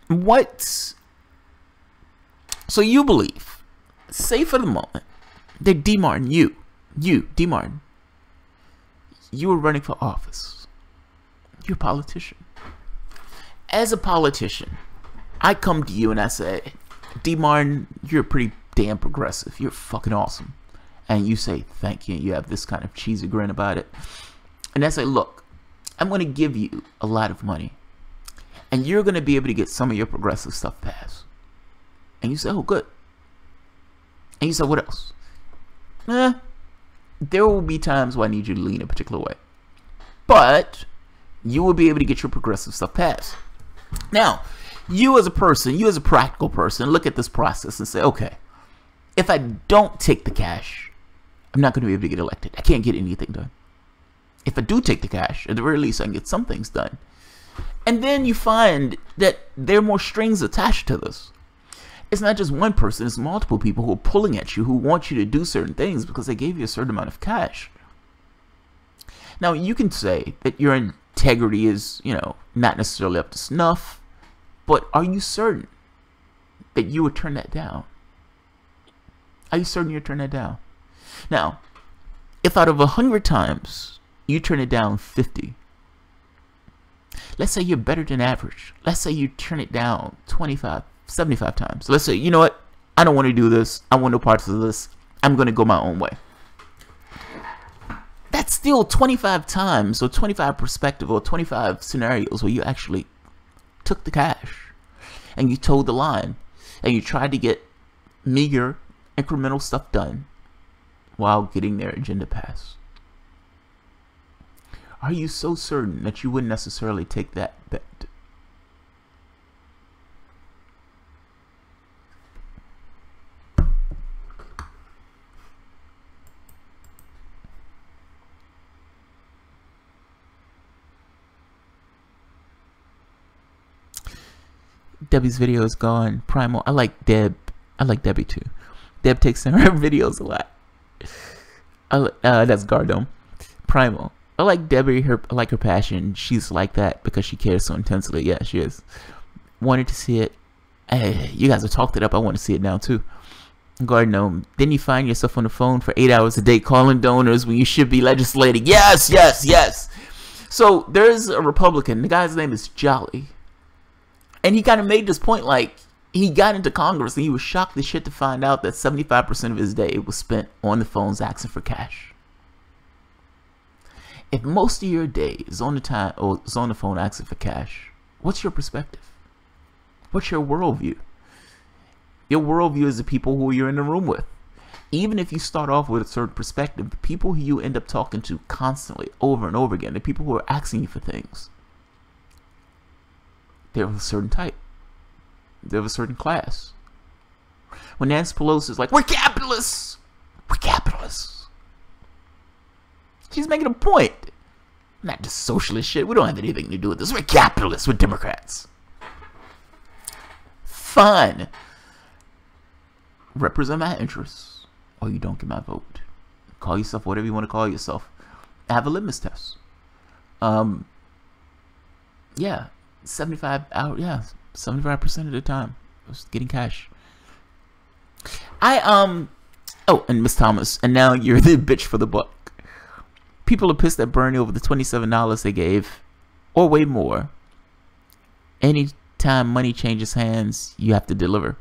What? So you believe, say for the moment, that D. Martin, you, D. Martin, you were running for office. You're a politician. As a politician, I come to you and I say, D. Martin, you're pretty damn progressive. You're fucking awesome. And you say, thank you. You have this kind of cheesy grin about it. And I say, look, I'm going to give you a lot of money. And you're going to be able to get some of your progressive stuff passed. And you say, oh, good. And you say, what else? There will be times where I need you to lean a particular way. But you will be able to get your progressive stuff passed. Now, you as a person, you as a practical person, look at this process and say, okay, if I don't take the cash, I'm not going to be able to get elected. I can't get anything done. If I do take the cash, at the very least, I can get some things done. And then you find that there are more strings attached to this. It's not just one person, it's multiple people who are pulling at you, who want you to do certain things because they gave you a certain amount of cash. Now, you can say that your integrity is, not necessarily up to snuff, but are you certain that you would turn that down? Are you certain you'd turn that down? Now, if out of 100 times you turn it down 50, let's say you're better than average. Let's say you turn it down 25, 75 times. Let's say, you know what? I don't want to do this. I want no parts of this. I'm going to go my own way. That's still 25 times or 25 perspective or 25 scenarios where you actually took the cash and you towed the line and you tried to get meager incremental stuff done while getting their agenda passed. Are you so certain that you wouldn't necessarily take that bet? Debbie's video is gone. Primal. I like Deb. I like Debbie too. Deb takes in her videos a lot. That's Gardome. Primal. I like Debbie. I like her passion. She's like that because she cares so intensely. Yeah, she is. Wanted to see it. Hey, you guys have talked it up. I want to see it now too. Gardome. Then you find yourself on the phone for 8 hours a day calling donors when you should be legislating. Yes, yes, yes. So there's a Republican. The guy's name is Jolly. And he kind of made this point, like, he got into Congress and he was shocked as shit to find out that 75% of his day was spent on the phones asking for cash. If most of your day is on the phone asking for cash, what's your perspective? What's your worldview? Your worldview is the people who you're in the room with. Even if you start off with a certain perspective, the people who you end up talking to constantly, over and over again, the people who are asking you for things, they're of a certain type. They're of a certain class. When Nancy Pelosi is like, we're capitalists! We're capitalists! She's making a point. Not just socialist shit. We don't have anything to do with this. We're capitalists. We're Democrats. Fine. Represent my interests, or you don't get my vote. Call yourself whatever you want to call yourself. Have a litmus test. Yeah, 75% of the time, I was getting cash. Oh, and Miss Thomas, and now you're the bitch for the buck. People are pissed at Bernie over the $27 they gave, or way more. Anytime money changes hands, you have to deliver.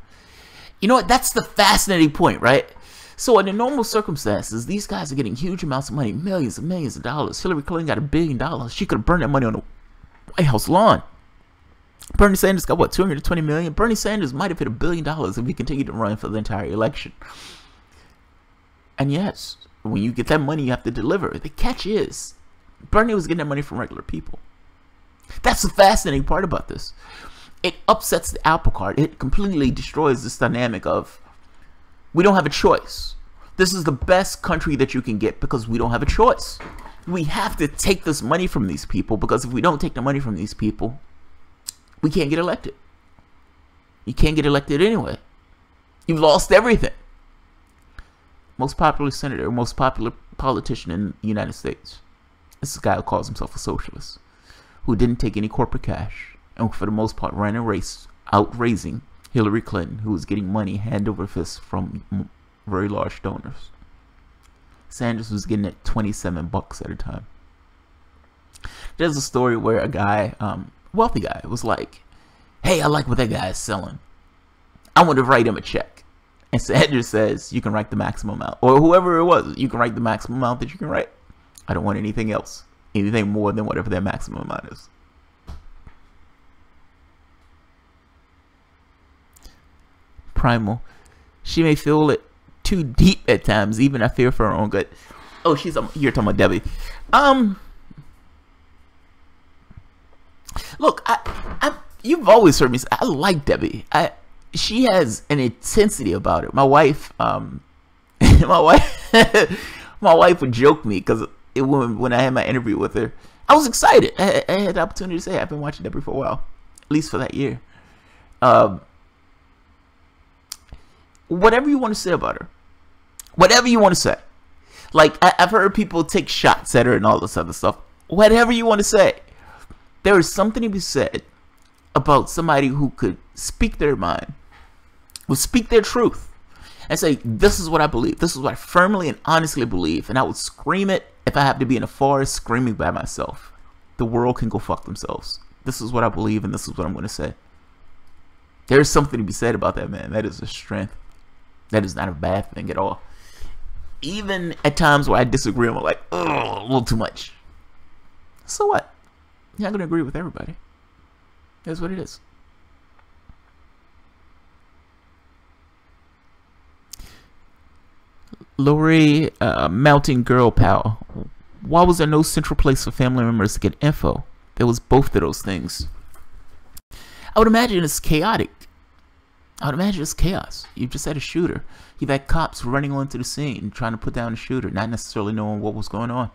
You know what? That's the fascinating point, right? So under normal circumstances, these guys are getting huge amounts of money, millions and millions of dollars. Hillary Clinton got $1 billion. She could have burned that money on the White House lawn. Bernie Sanders got what, 220 million? Bernie Sanders might have hit $1 billion if he continued to run for the entire election. And yes, when you get that money, you have to deliver. The catch is, Bernie was getting that money from regular people. That's the fascinating part about this. It upsets the apple cart. It completely destroys this dynamic of, we don't have a choice. This is the best country that you can get because we don't have a choice. We have to take this money from these people, because if we don't take the money from these people, we can't get elected. You can't get elected anyway. You've lost everything. Most popular senator, most popular politician in the United States. This is a guy who calls himself a socialist, who didn't take any corporate cash, and for the most part ran a race outraising Hillary Clinton, who was getting money hand over fist from very large donors. Sanders was getting it $27 at a time. There's a story where a guy, wealthy guy, was like, hey, I like what that guy is selling. I want to write him a check. And Sanders says, you can write the maximum amount. Or whoever it was, you can write the maximum amount that you can write. I don't want anything else. Anything more than whatever their maximum amount is. Primal. She may feel it too deep at times, even I fear for her own good. Oh, you're talking about Debbie. Look, you've always heard me say I like Debbie. She has an intensity about it. My wife, my wife would joke me because when I had my interview with her, I was excited. I had the opportunity to say I've been watching Debbie for a while, at least for that year. Whatever you want to say about her, whatever you want to say. Like, I've heard people take shots at her and all this other stuff. Whatever you want to say. There is something to be said about somebody who could speak their mind, would speak their truth, and say, this is what I believe. This is what I firmly and honestly believe. And I would scream it if I have to be in a forest screaming by myself. The world can go fuck themselves. This is what I believe, and this is what I'm going to say. There's something to be said about that, man. That is a strength. That is not a bad thing at all. Even at times where I disagree, I'm like, oh, a little too much. So what? You're not going to agree with everybody. That's what it is. Lori, Mountain Girl Pal. Why was there no central place for family members to get info? There was both of those things. I would imagine it's chaotic. I would imagine it's chaos. You just had a shooter. You've had cops running onto the scene trying to put down the shooter, not necessarily knowing what was going on.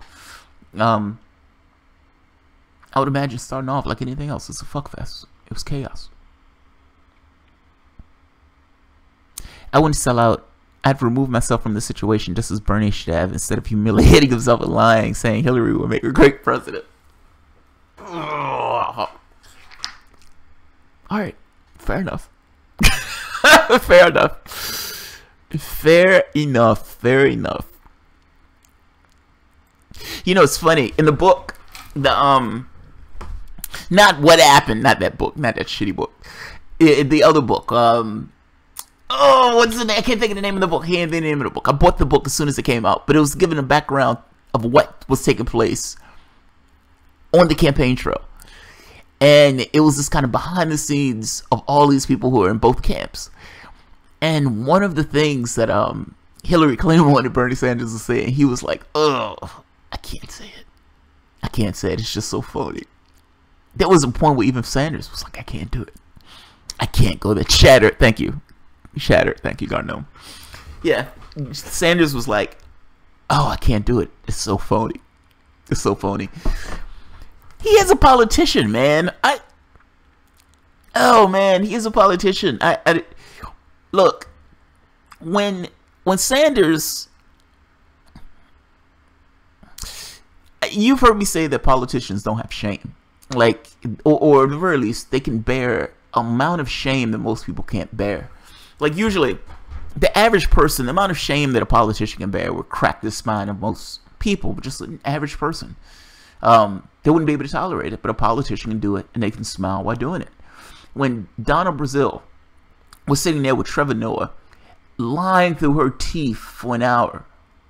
I would imagine starting off like anything else. It's a fuckfest. It was chaos. I wouldn't sell out. I'd remove myself from the situation just as Bernie should have, instead of humiliating himself and lying, saying Hillary will make a great president. All right, fair enough. Fair enough. Fair enough. Fair enough. You know, it's funny in the book, the not What Happened, not that book, not that shitty book. The other book, oh, what's the name? I can't think of the name of the book. I can't think of the name of the book. I bought the book as soon as it came out, but it was given a background of what was taking place on the campaign trail. And it was this kind of behind the scenes of all these people who are in both camps. And one of the things that Hillary Clinton wanted Bernie Sanders to say, and he was like, oh, I can't say it. I can't say it. It's just so funny. There was a point where even Sanders was like, I can't do it. I can't go there. Shattered. Thank you. Shattered. Thank you, Garneau. Yeah. Sanders was like, oh, I can't do it. It's so phony. It's so phony. He is a politician, man. Oh, man. He is a politician. Look, when Sanders... You've heard me say that politicians don't have shame. Like, or at the very least, they can bear amount of shame that most people can't bear. Like, usually, the average person, the amount of shame that a politician can bear would crack the spine of most people, but just an average person. They wouldn't be able to tolerate it, but a politician can do it, and they can smile while doing it. When Donna Brazile was sitting there with Trevor Noah, lying through her teeth for an hour,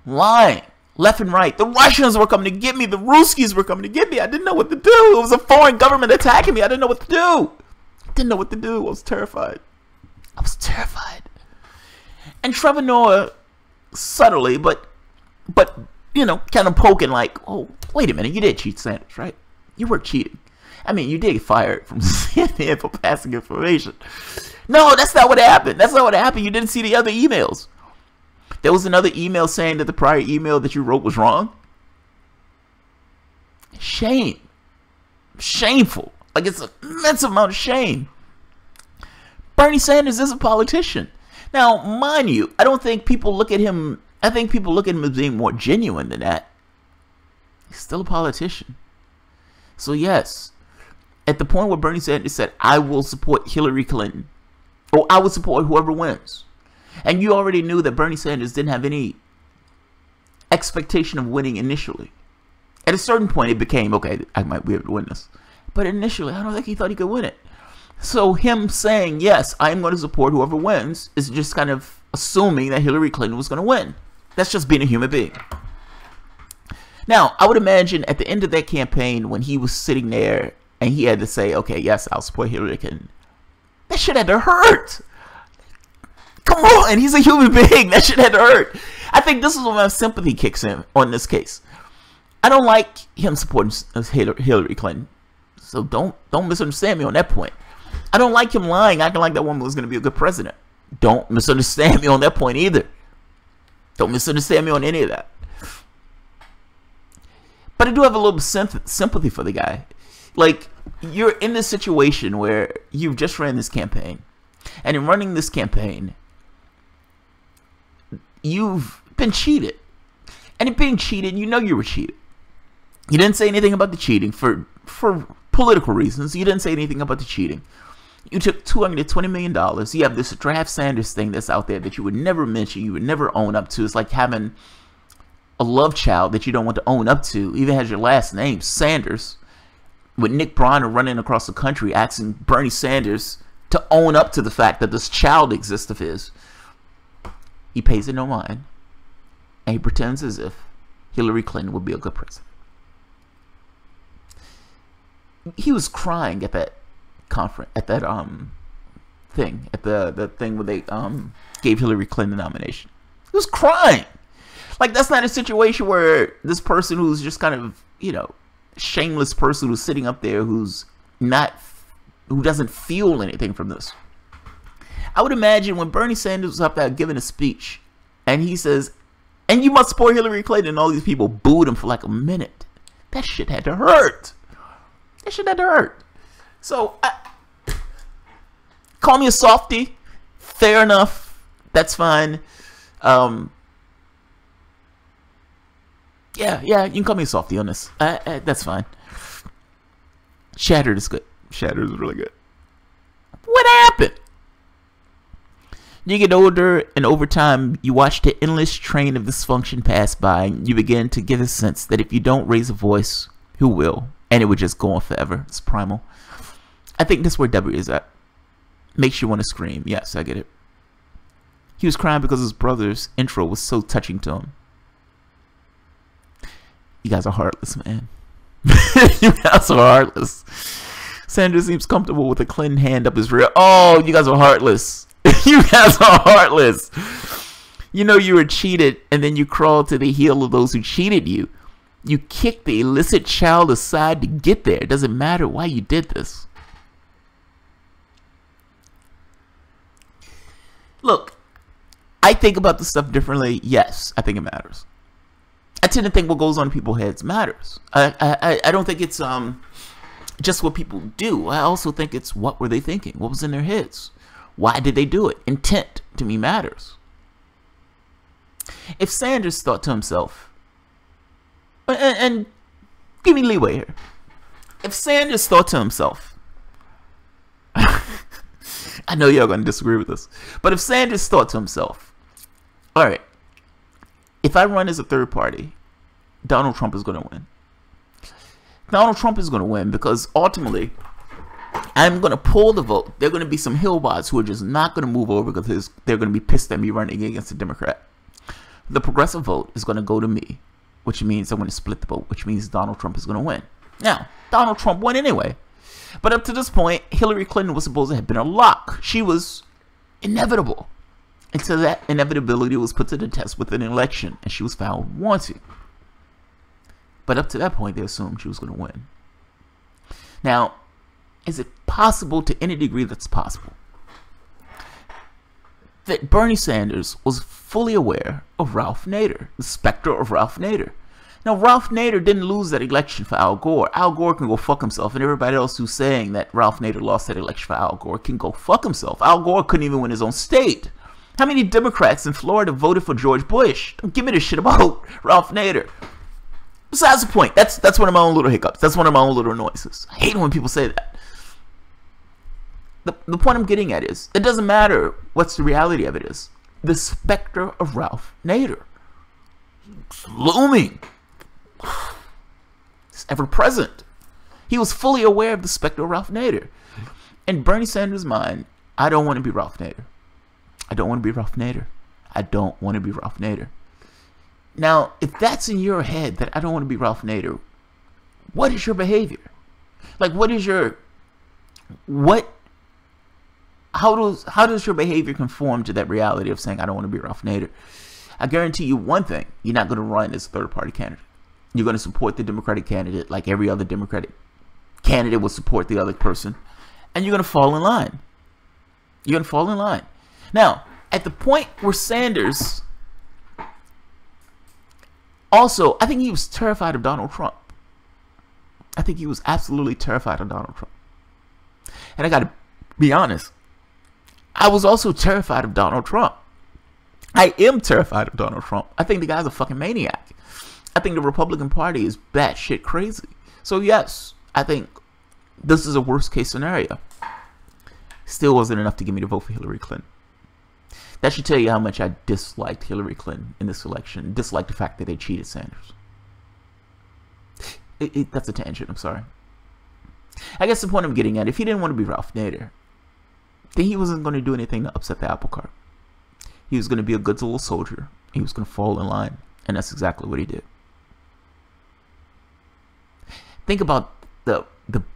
lying left and right. The Russians were coming to get me. The Ruskies were coming to get me. I didn't know what to do. It was a foreign government attacking me. I didn't know what to do. Didn't know what to do. I was terrified. I was terrified. And Trevor Noah, subtly, but you know, kind of poking like, oh, wait a minute, you did cheat Sanders, right? You were cheating. I mean, you did get fired from CNN for passing information. No, that's not what happened. That's not what happened. You didn't see the other emails. There was another email saying that the prior email that you wrote was wrong. Shame. Shameful. Like, it's an immense amount of shame. Bernie Sanders is a politician. Now, mind you, I don't think people look at him... I think people look at him as being more genuine than that. He's still a politician. So, yes, at the point where Bernie Sanders said, I will support Hillary Clinton, or I will support whoever wins, and you already knew that Bernie Sanders didn't have any expectation of winning initially. At a certain point, it became, okay, I might be able to win this. But initially, I don't think he thought he could win it. So him saying, yes, I am going to support whoever wins, is just kind of assuming that Hillary Clinton was going to win. That's just being a human being. Now, I would imagine at the end of that campaign, when he was sitting there and he had to say, okay, yes, I'll support Hillary Clinton, that shit had to hurt. Come on, he's a human being. That shit had to hurt. I think this is when my sympathy kicks in on this case. I don't like him supporting Hillary Clinton. So don't misunderstand me on that point. I don't like him lying, acting like that woman was going to be a good president. Don't misunderstand me on that point either. Don't misunderstand me on any of that. But I do have a little sympathy for the guy. Like, you're in this situation where you've just ran this campaign. And in running this campaign, you've been cheated. And in being cheated, you know you were cheated. You didn't say anything about the cheating for political reasons. You didn't say anything about the cheating. You took $220 million. You have this draft Sanders thing that's out there that you would never mention, you would never own up to. It's like having a love child that you don't want to own up to. Even has your last name, Sanders. With Nick Bronner running across the country asking Bernie Sanders to own up to the fact that this child exists of his. He pays it no mind. And he pretends as if Hillary Clinton would be a good president. He was crying at that conference, at that thing, at the thing where they gave Hillary Clinton the nomination. He was crying. Like, that's not a situation where this person who's just kind of, you know, shameless person who's sitting up there who doesn't feel anything from this. I would imagine when Bernie Sanders was up there giving a speech and he says, and you must support Hillary Clinton, and all these people booed him for like a minute. That shit had to hurt. That shit had to hurt. So, call me a softie. Fair enough. That's fine. Yeah, you can call me softy on this. That's fine. Shattered is good. Shattered is really good. What happened? You get older, and over time, you watch the endless train of dysfunction pass by, and you begin to get a sense that if you don't raise a voice, who will? And it would just go on forever. It's primal. I think that's where W is at. Makes you want to scream. Yes, I get it. He was crying because his brother's intro was so touching to him. You guys are heartless, man. You guys are heartless. Sanders seems comfortable with a clean hand up his rear. Oh, you guys are heartless. You guys are heartless. You know you were cheated, and then you crawl to the heel of those who cheated you. You kick the illicit child aside to get there. It doesn't matter why you did this. Look, I think about this stuff differently. Yes, I think it matters. I tend to think what goes on in people's heads matters. I don't think it's just what people do. I also think it's what were they thinking? What was in their heads? Why did they do it? Intent to me matters. If Sanders thought to himself, and give me leeway here. If Sanders thought to himself, I know y'all gonna disagree with this, but if Sanders thought to himself, all right, if I run as a third party, Donald Trump is gonna win. Donald Trump is gonna win because ultimately, I'm going to pull the vote. There are going to be some hillbots who are just not going to move over because they're going to be pissed at me running against a Democrat. The progressive vote is going to go to me, which means I'm going to split the vote, which means Donald Trump is going to win. Now, Donald Trump won anyway. But up to this point, Hillary Clinton was supposed to have been a lock. She was inevitable. Until that inevitability was put to the test with an election, and she was found wanting. But up to that point, they assumed she was going to win. Now, is it possible to any degree that's possible that Bernie Sanders was fully aware of Ralph Nader, the specter of Ralph Nader? Now, Ralph Nader didn't lose that election for Al Gore. Al Gore can go fuck himself, and everybody else who's saying that Ralph Nader lost that election for Al Gore can go fuck himself. Al Gore couldn't even win his own state. How many Democrats in Florida voted for George Bush? Don't give me this shit about Ralph Nader. Besides the point, that's one of my own little hiccups. That's one of my own little noises. I hate it when people say that. The point I'm getting at is, it doesn't matter what's the reality of it is. The specter of Ralph Nader. It's looming. It's ever present. He was fully aware of the specter of Ralph Nader. In Bernie Sanders' mind, I don't want to be Ralph Nader. I don't want to be Ralph Nader. I don't want to be Ralph Nader. Now, if that's in your head that I don't want to be Ralph Nader, what is your behavior? Like, what is your... How does your behavior conform to that reality of saying I don't want to be Ralph Nader? I guarantee you one thing: you're not going to run as a third-party candidate. You're going to support the Democratic candidate like every other Democratic candidate would support the other person, and you're going to fall in line. You're going to fall in line. Now, at the point where Sanders, also, I think he was terrified of Donald Trump. I think he was absolutely terrified of Donald Trump. And I got to be honest, I was also terrified of Donald Trump. I am terrified of Donald Trump. I think the guy's a fucking maniac. I think the Republican Party is batshit crazy. So yes, I think this is a worst case scenario. Still wasn't enough to get me to vote for Hillary Clinton. That should tell you how much I disliked Hillary Clinton in this election. Disliked the fact that they cheated Sanders. That's a tangent, I'm sorry. I guess the point I'm getting at, if he didn't want to be Ralph Nader, then he wasn't going to do anything to upset the apple cart. He was going to be a good little soldier. He was going to fall in line. And that's exactly what he did. Think about the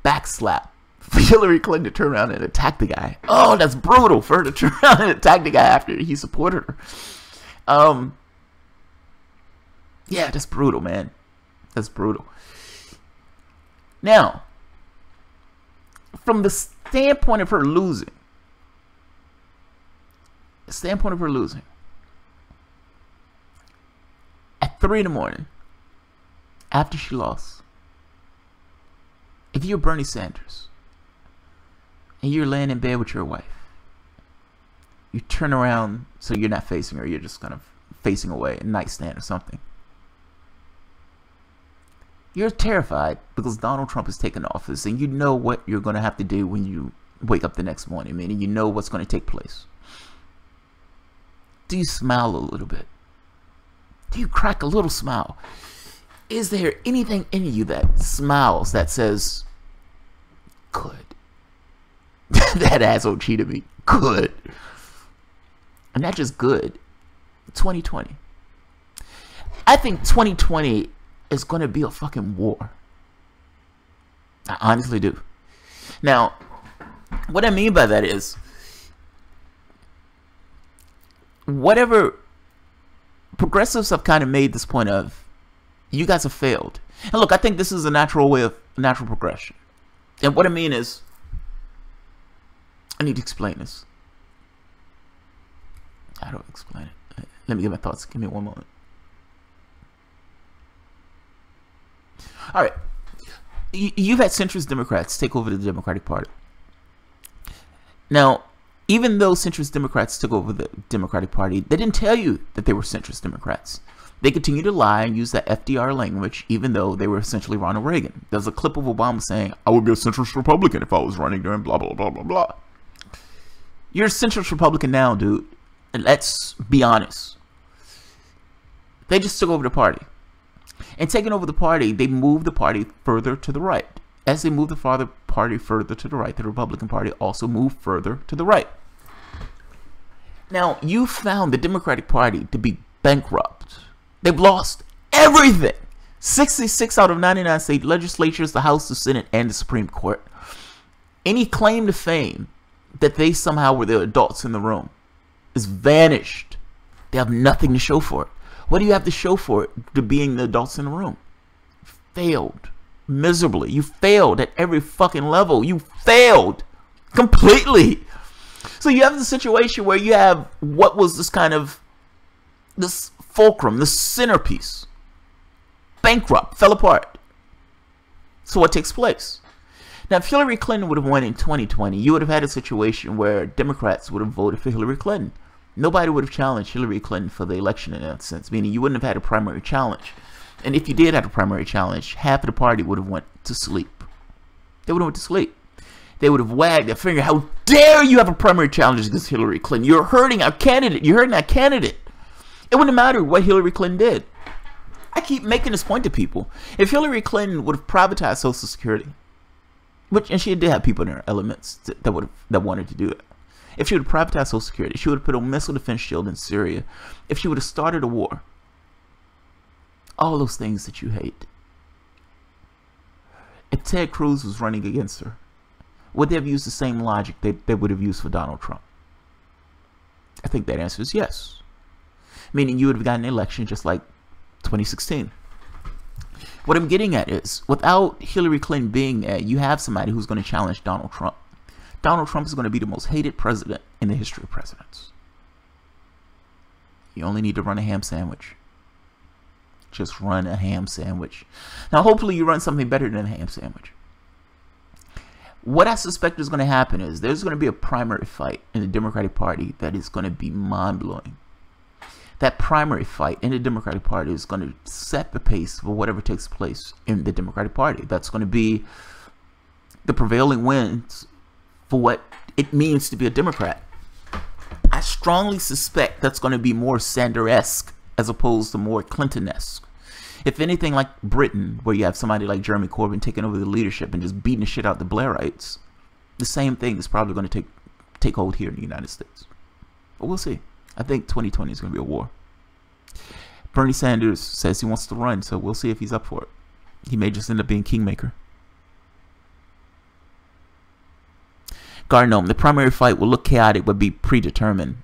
backslap for Hillary Clinton to turn around and attack the guy. Oh, that's brutal for her to turn around and attack the guy after he supported her. Yeah, that's brutal, man. That's brutal. Now, from the standpoint of her losing, at 3 in the morning, after she lost, if you're Bernie Sanders and you're laying in bed with your wife, You turn around so you're not facing her. You're just kind of facing away, a nightstand or something. You're terrified because Donald Trump has taken office, and you know what you're going to have to do when you wake up the next morning, meaning you know what's going to take place. Do you smile a little bit? Do you crack a little smile? Is there anything in you that smiles, that says, good? That asshole cheated me. Good. And not just good. 2020. I think 2020 is going to be a fucking war. I honestly do. Now, what I mean by that is, whatever progressives have kind of made this point of, you guys have failed. And look, I think this is a natural way of natural progression. And what I mean is, I need to explain this. How do I explain it? Let me get my thoughts. Give me one moment. All right. You've had centrist Democrats take over the Democratic Party. Now, even though centrist Democrats took over the Democratic Party, they didn't tell you that they were centrist Democrats. They continued to lie and use that FDR language, even though they were essentially Ronald Reagan. There's a clip of Obama saying, I would be a centrist Republican if I was running during blah, blah, blah, blah, blah. You're a centrist Republican now, dude. And let's be honest. They just took over the party. And taking over the party, they moved the party further to the right. As they moved the party further to the right, the Republican Party also moved further to the right. Now, you found the Democratic Party to be bankrupt. They've lost everything. 66 out of 99 state legislatures, the House, the Senate, and the Supreme Court. Any claim to fame that they somehow were the adults in the room is vanished. They have nothing to show for it. What do you have to show for it to being the adults in the room? You failed miserably. You failed at every fucking level. You failed completely. So you have the situation where you have what was this kind of, this fulcrum, this centerpiece, bankrupt, fell apart. So what takes place? Now, if Hillary Clinton would have won in 2020, you would have had a situation where Democrats would have voted for Hillary Clinton. Nobody would have challenged Hillary Clinton for the election in that sense, meaning you wouldn't have had a primary challenge. And if you did have a primary challenge, half of the party would have went to sleep. They would have went to sleep. They would have wagged their finger, how dare you have a primary challenge against Hillary Clinton? You're hurting our candidate. You're hurting our candidate. It wouldn't matter what Hillary Clinton did. I keep making this point to people. If Hillary Clinton would have privatized Social Security, and she did have people in her elements that wanted to do it. If she would have privatized Social Security, she would have put a missile defense shield in Syria. If she would have started a war, all those things that you hate. If Ted Cruz was running against her, would they have used the same logic they would have used for Donald Trump? I think that answer is yes. Meaning you would have gotten an election just like 2016. What I'm getting at is, without Hillary Clinton being there, you have somebody who's going to challenge Donald Trump. Donald Trump is going to be the most hated president in the history of presidents. You only need to run a ham sandwich. Just run a ham sandwich. Now, hopefully you run something better than a ham sandwich. What I suspect is going to happen is there's going to be a primary fight in the Democratic Party that is going to be mind-blowing. That primary fight in the Democratic Party is going to set the pace for whatever takes place in the Democratic Party. That's going to be the prevailing winds for what it means to be a Democrat. I strongly suspect that's going to be more Sanders-esque as opposed to more Clinton-esque. If anything, like Britain, where you have somebody like Jeremy Corbyn taking over the leadership and just beating the shit out the Blairites, the same thing is probably going to take hold here in the United States. But we'll see. I think 2020 is going to be a war. Bernie Sanders says he wants to run, so we'll see if he's up for it. He may just end up being kingmaker. Garnome, the primary fight will look chaotic but be predetermined.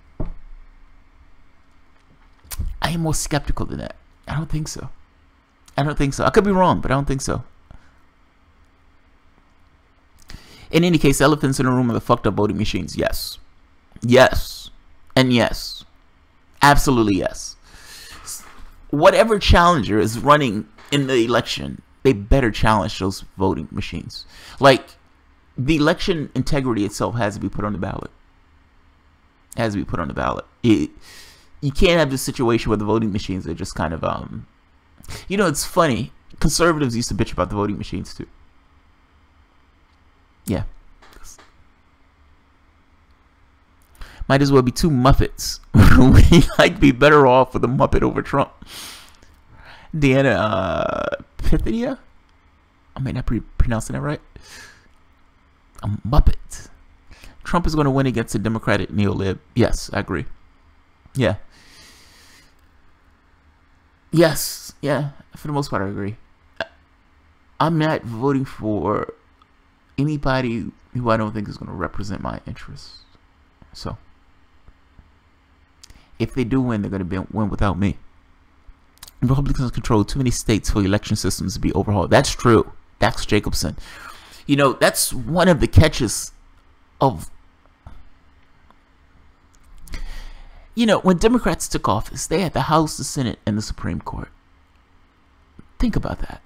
I am more skeptical than that. I don't think so. I don't think so. I could be wrong, but I don't think so. In any case, elephants in the room are the fucked up voting machines. Yes. Yes. And yes. Absolutely yes. Whatever challenger is running in the election, they better challenge those voting machines. Like, the election integrity itself has to be put on the ballot. It has to be put on the ballot. You can't have this situation where the voting machines are just kind of you know, it's funny. Conservatives used to bitch about the voting machines too. Yeah. Might as well be two Muppets. We like be better off with a Muppet over Trump. Deanna Pythia? I may not be pronouncing that right. A Muppet. Trump is going to win against a Democratic neo-lib. Yes, I agree. Yeah. Yes. Yeah. For the most part, I agree. I'm not voting for anybody who I don't think is going to represent my interests. So, if they do win, they're going to win without me. Republicans control too many states for election systems to be overhauled. That's true. Dax Jacobson. You know, that's one of the catches of... You know, when Democrats took office, they had the House, the Senate, and the Supreme Court. Think about that.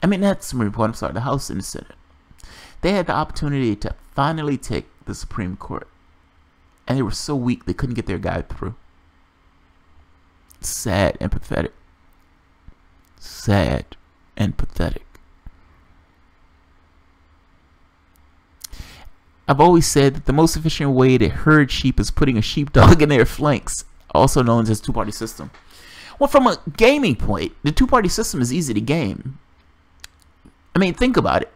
I mean, not the Supreme Court, I'm sorry, the House and the Senate. They had the opportunity to finally take the Supreme Court. And they were so weak, they couldn't get their guy through. Sad and pathetic. Sad and pathetic. I've always said that the most efficient way to herd sheep is putting a sheepdog in their flanks, also known as two-party system. Well, from a gaming point, the two-party system is easy to game. I mean, think about it.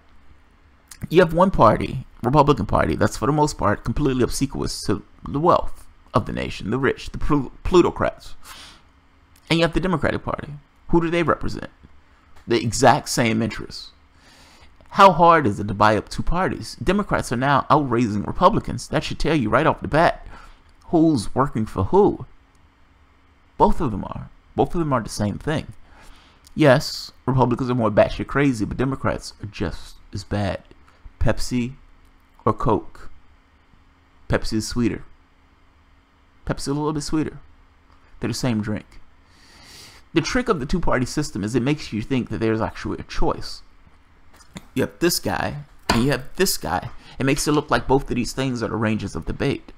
You have one party, Republican Party, that's for the most part completely obsequious to the wealth of the nation, the rich, the plutocrats. And you have the Democratic Party. Who do they represent? The exact same interests. How hard is it to buy up two parties? Democrats are now outraising Republicans. That should tell you right off the bat who's working for who. Both of them are. Both of them are the same thing. Yes, Republicans are more batshit crazy, but Democrats are just as bad. Pepsi or Coke? Pepsi is sweeter. Pepsi is a little bit sweeter. They're the same drink. The trick of the two-party system is it makes you think that there's actually a choice. You have this guy, and you have this guy. It makes it look like both of these things are the ranges of debate.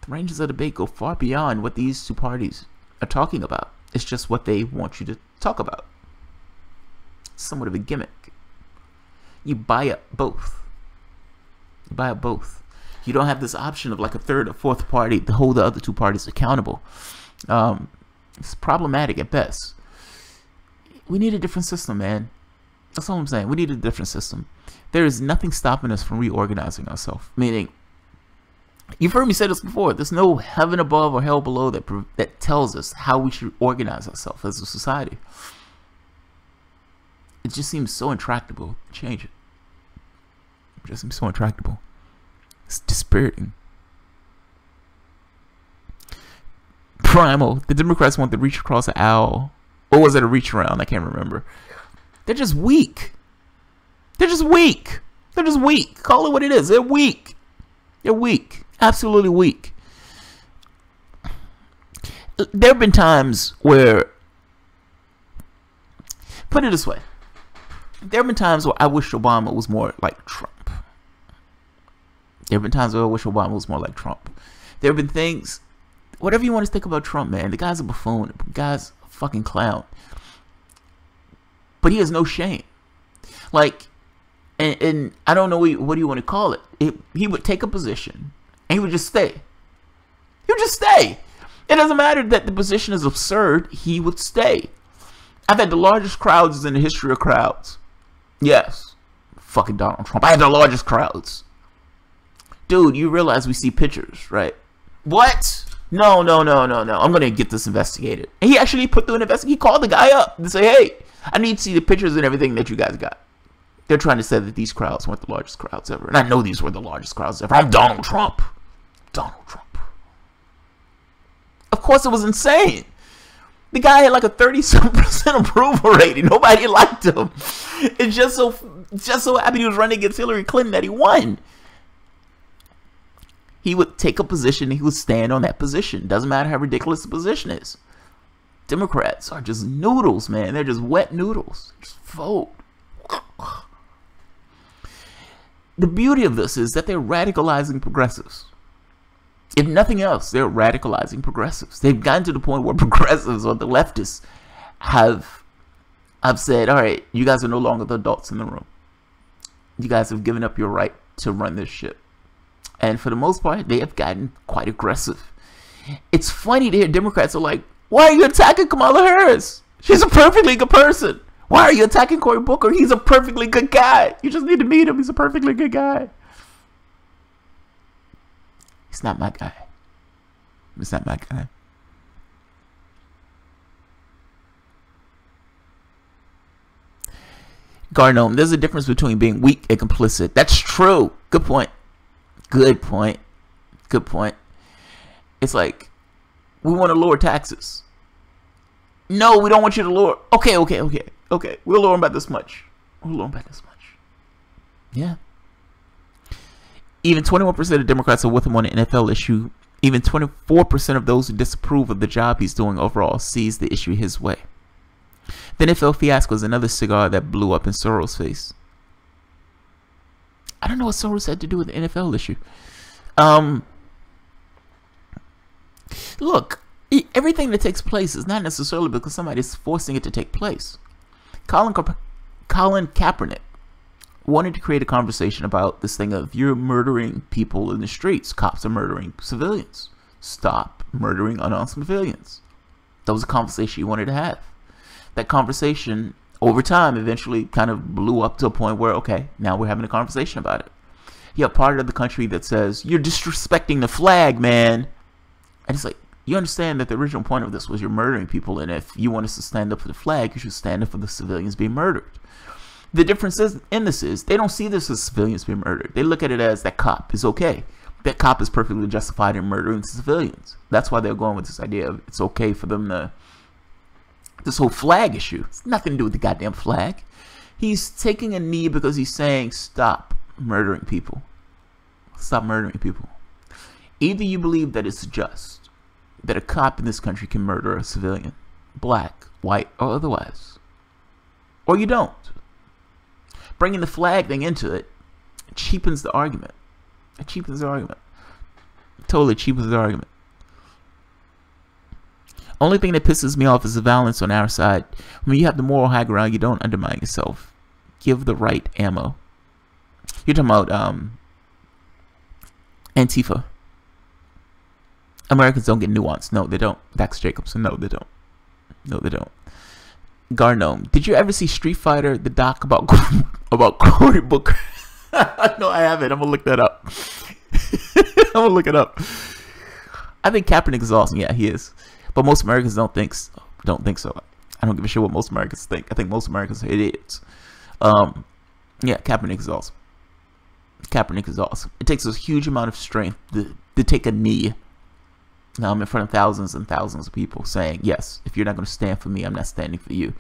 The ranges of debate go far beyond what these two parties are talking about. It's just what they want you to talk about. It's somewhat of a gimmick. You buy up both. You buy up both. You don't have this option of like a third or fourth party to hold the other two parties accountable. It's problematic at best. We need a different system, man. That's all I'm saying. We need a different system. There is nothing stopping us from reorganizing ourselves. Meaning, you've heard me say this before. There's no heaven above or hell below that tells us how we should organize ourselves as a society. It just seems so intractable. Change it. It just seems so intractable. It's dispiriting. Primal. The Democrats want to reach across an aisle. Or was it a reach around? I can't remember. They're just weak. They're just weak. They're just weak. Call it what it is. They're weak. They're weak. Absolutely weak. There have been times where, put it this way, there have been times where I wish Obama was more like Trump. There have been times where I wish Obama was more like Trump. There have been things, whatever you want to think about Trump, man. The guy's a buffoon. The guy's a fucking clown. But he has no shame. Like, and I don't know what do you want to call it. He would take a position and he would just stay. He would just stay. It doesn't matter that the position is absurd. He would stay. I've had the largest crowds in the history of crowds. Yes. Fucking Donald Trump. I had the largest crowds. Dude, you realize we see pictures, right? What? No. I'm going to get this investigated. And he actually put through an investigation. He called the guy up and say, hey, I need to see the pictures and everything that you guys got. They're trying to say that these crowds weren't the largest crowds ever. And I know these were the largest crowds ever. I'm Donald Trump. Donald Trump. Of course it was insane. The guy had like a 30% approval rating. Nobody liked him. It's just so happy he was running against Hillary Clinton that he won. He would take a position and he would stand on that position. Doesn't matter how ridiculous the position is. Democrats are just noodles, man. They're just wet noodles. Just vote. The beauty of this is that they're radicalizing progressives. If nothing else, they're radicalizing progressives. They've gotten to the point where progressives or the leftists have said, all right, you guys are no longer the adults in the room. You guys have given up your right to run this shit. And for the most part, they have gotten quite aggressive. It's funny to hear Democrats are like, why are you attacking Kamala Harris? She's a perfectly good person. Why are you attacking Cory Booker? He's a perfectly good guy. You just need to meet him. He's a perfectly good guy. He's not my guy. He's not my guy. Garnome, there's a difference between being weak and complicit. That's true. Good point. Good point. Good point. It's like, we want to lower taxes. No, we don't want you to lower. Okay. We'll lower them by this much. Yeah. Even 21% of Democrats are with him on the NFL issue. Even 24% of those who disapprove of the job he's doing overall sees the issue his way. The NFL fiasco is another cigar that blew up in Soros' face. I don't know what Soros had to do with the NFL issue. Look, everything that takes place is not necessarily because somebody's forcing it to take place. Colin Kaepernick wanted to create a conversation about this thing of you're murdering people in the streets. Cops are murdering civilians. Stop murdering unarmed civilians. That was a conversation he wanted to have. That conversation, over time, eventually kind of blew up to a point where, okay, now we're having a conversation about it. You have part of the country that says, you're disrespecting the flag, man. And it's like, you understand that the original point of this was you're murdering people, and if you want us to stand up for the flag, you should stand up for the civilians being murdered. The difference in this is they don't see this as civilians being murdered. They look at it as that cop is okay. That cop is perfectly justified in murdering civilians. That's why they're going with this idea of it's okay for them to... This whole flag issue, it's nothing to do with the goddamn flag. He's taking a knee because he's saying stop murdering people. Stop murdering people. Either you believe that it's just that a cop in this country can murder a civilian, black, white, or otherwise, or you don't. Bringing the flag thing into it cheapens the argument. It cheapens the argument. Totally cheapens the argument. Only thing that pisses me off is the violence on our side. When you have the moral high ground, you don't undermine yourself. Give the right ammo. You're talking about Antifa. Americans don't get nuance. No, they don't. Dax Jacobson. No, they don't. No, they don't. Garnome, did you ever see Street Fighter, the doc about Cory Booker? No, I haven't. I'm gonna look that up. I'm gonna look it up. I think Kaepernick is awesome. Yeah, he is. But most Americans don't think so. I don't give a shit what most Americans think. I think most Americans are idiots. Yeah, Kaepernick is awesome. Kaepernick is awesome. It takes a huge amount of strength to take a knee in front of thousands and thousands of people saying, yes, if you're not going to stand for me, I'm not standing for you.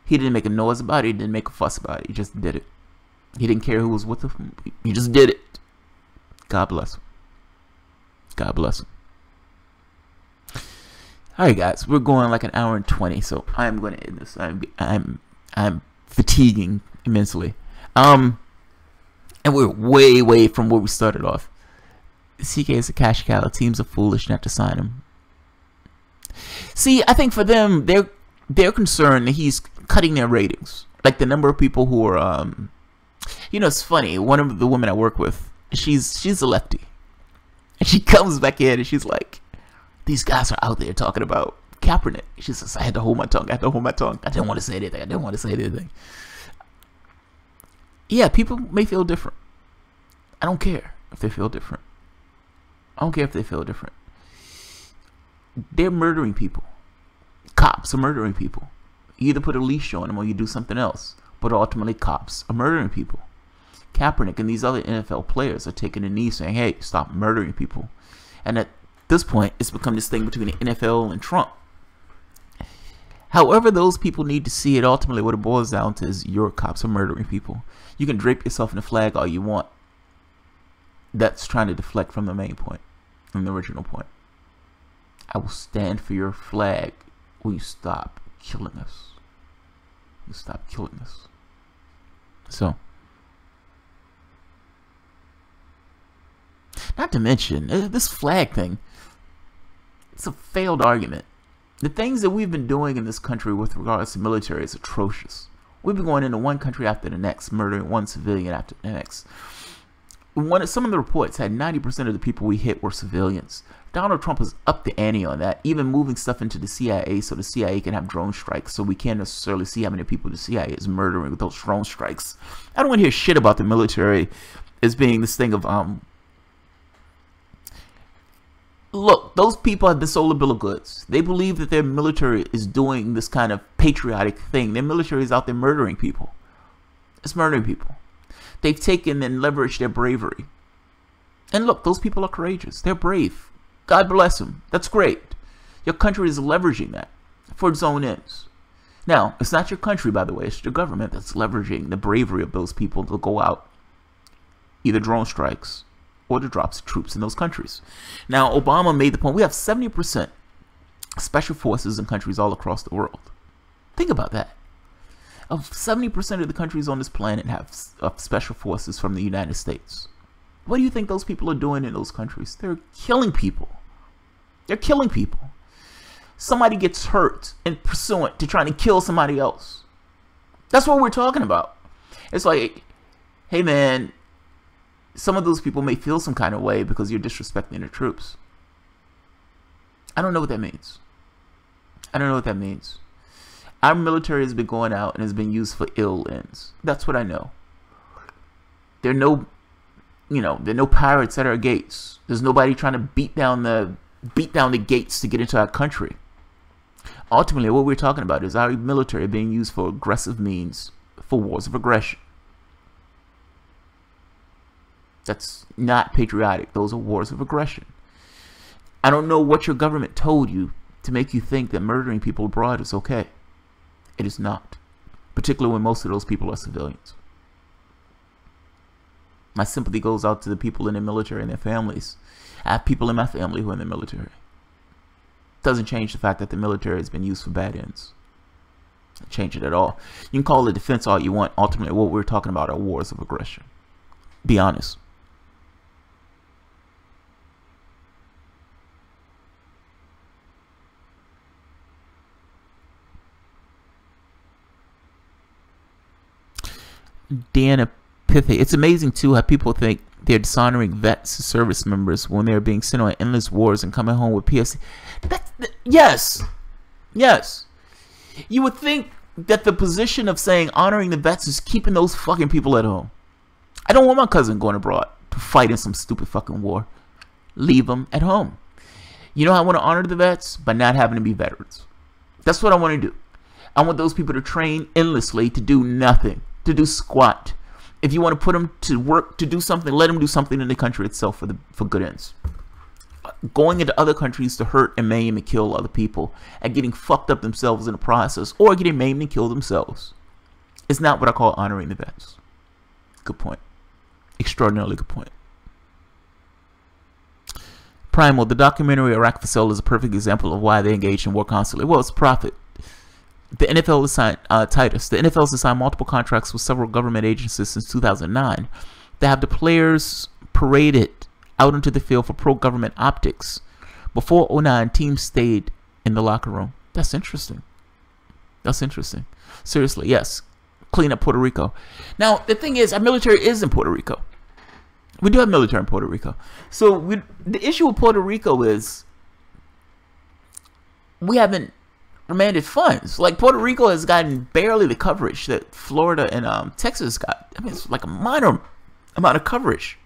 He didn't make a noise about it. He didn't make a fuss about it. He just did it. He didn't care who was with him. He just did it. God bless him. God bless him. Alright guys, we're going like an hour and 20, so I'm going to end this. I'm fatiguing immensely. And we're way from where we started off. CK is a cash cow. Teams are foolish not to sign him. See, I think for them, they're concerned that he's cutting their ratings. Like the number of people who are, you know, it's funny. One of the women I work with, she's a lefty, and she comes back in and she's like, these guys are out there talking about Kaepernick. She says, I had to hold my tongue. I didn't want to say anything. Yeah, people may feel different. I don't care if they feel different. They're murdering people. Cops are murdering people. You either put a leash on them or you do something else. But ultimately, cops are murdering people. Kaepernick and these other NFL players are taking a knee saying, hey, stop murdering people. And at this point, it's become this thing between the NFL and Trump. However those people need to see it, ultimately what it boils down to is your cops are murdering people. You can drape yourself in the flag all you want. That's trying to deflect from the main point, from the original point. I will stand for your flag when you stop killing us. You stop killing us. So, Not to mention, this flag thing, it's a failed argument. The things that we've been doing in this country with regards to military is atrocious. We've been going into one country after the next, murdering one civilian after the next. Some of the reports had 90% of the people we hit were civilians. Donald Trump has upped the ante on that, even moving stuff into the CIA so the CIA can have drone strikes, so we can't necessarily see how many people the CIA is murdering with those drone strikes. I don't want to hear shit about the military as being this thing of, look, those people have been sold a bill of goods. They believe that their military is doing this kind of patriotic thing. Their military is out there murdering people. It's murdering people. They've taken and leveraged their bravery. And look, those people are courageous. They're brave. God bless them. That's great. Your country is leveraging that for its own ends. Now, it's not your country, by the way. It's your government that's leveraging the bravery of those people to go out, either drone strikes or to drop troops in those countries. Now, Obama made the point, we have 70% special forces in countries all across the world. Think about that. Of 70% of the countries on this planet have special forces from the United States. What do you think those people are doing in those countries? They're killing people. They're killing people. Somebody gets hurt in pursuant to trying to kill somebody else. That's what we're talking about. It's like, hey man, some of those people may feel some kind of way because you're disrespecting their troops. I don't know what that means. I don't know what that means. Our military has been going out and has been used for ill ends. That's what I know. There are no, there are no pirates at our gates. There's nobody trying to beat down the gates to get into our country. Ultimately, what we're talking about is our military being used for aggressive means, for wars of aggression. That's not patriotic. Those are wars of aggression. I don't know what your government told you to make you think that murdering people abroad is okay. It is not. Particularly when most of those people are civilians. My sympathy goes out to the people in the military and their families. I have people in my family who are in the military. Doesn't change the fact that the military has been used for bad ends. Doesn't change it at all. You can call it defense all you want. Ultimately, what we're talking about are wars of aggression. Be honest. Dan Apathy. It's amazing too how people think they're dishonoring vets and service members when they're being sent on endless wars and coming home with PSC. Yes. Yes. You would think that the position of saying honoring the vets is keeping those fucking people at home. I don't want my cousin going abroad to fight in some stupid fucking war. Leave them at home. You know how I want to honor the vets? By not having to be veterans. That's what I want to do. I want those people to train endlessly to do nothing. To do squat. If you want to put them to work to do something, let them do something in the country itself for good ends. Going into other countries to hurt and maim and kill other people and getting fucked up themselves in the process or getting maimed and killed themselves is not what I call honoring the vets. Good point. Extraordinarily good point. Primal, the documentary Iraq for Sale is a perfect example of why they engage in war constantly. Well, it's profit. The NFL assigned Titus. The NFL has assigned multiple contracts with several government agencies since 2009 to have the players paraded out into the field for pro-government optics. Before 2009, teams stayed in the locker room. That's interesting. That's interesting. Seriously, yes. Clean up Puerto Rico. Now, the thing is, our military is in Puerto Rico. We do have military in Puerto Rico. So the issue with Puerto Rico is we haven't remanded funds. Like Puerto Rico has gotten barely the coverage that Florida and Texas got. I mean, it's like a minor amount of coverage.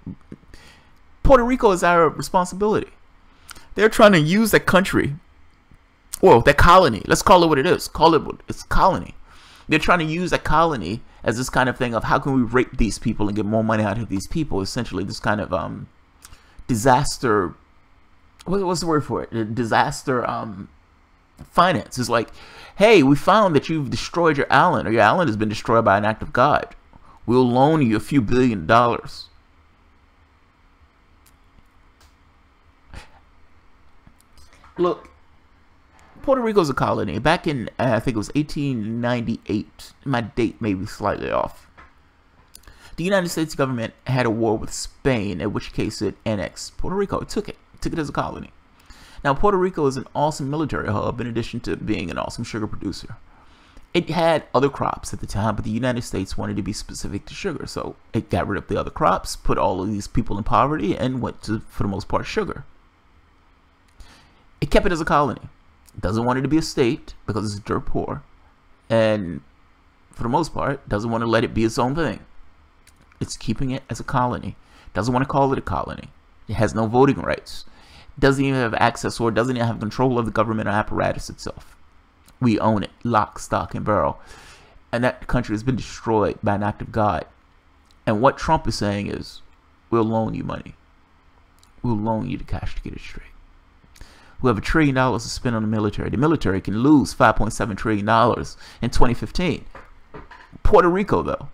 Puerto Rico is our responsibility. They're trying to use that country, well, that colony. Let's call it what it is. Call it what it's colony. They're trying to use that colony as this kind of thing of how can we rape these people and get more money out of these people. Essentially, this kind of disaster. What's the word for it? Disaster. Finance is like, hey, we found that you've destroyed your island, or your island has been destroyed by an act of God. We'll loan you a few $1 billion. Look, Puerto Rico's a colony. Back in, I think it was 1898. My date may be slightly off. The United States government had a war with Spain, in which case it annexed Puerto Rico. It took it as a colony. Now, Puerto Rico is an awesome military hub in addition to being an awesome sugar producer. It had other crops at the time, but the United States wanted to be specific to sugar, so it got rid of the other crops, put all of these people in poverty, and went to, for the most part, sugar. It kept it as a colony. It doesn't want it to be a state because it's dirt poor, and for the most part, doesn't want to let it be its own thing. It's keeping it as a colony. Doesn't want to call it a colony. It has no voting rights. Doesn't even have access or doesn't even have control of the government or apparatus itself. We own it, lock, stock, and barrel. And that country has been destroyed by an act of God. And what Trump is saying is, we'll loan you money. We'll loan you the cash to get it straight. We have $1 trillion to spend on the military. The military can lose $5.7 trillion in 2015. Puerto Rico, though,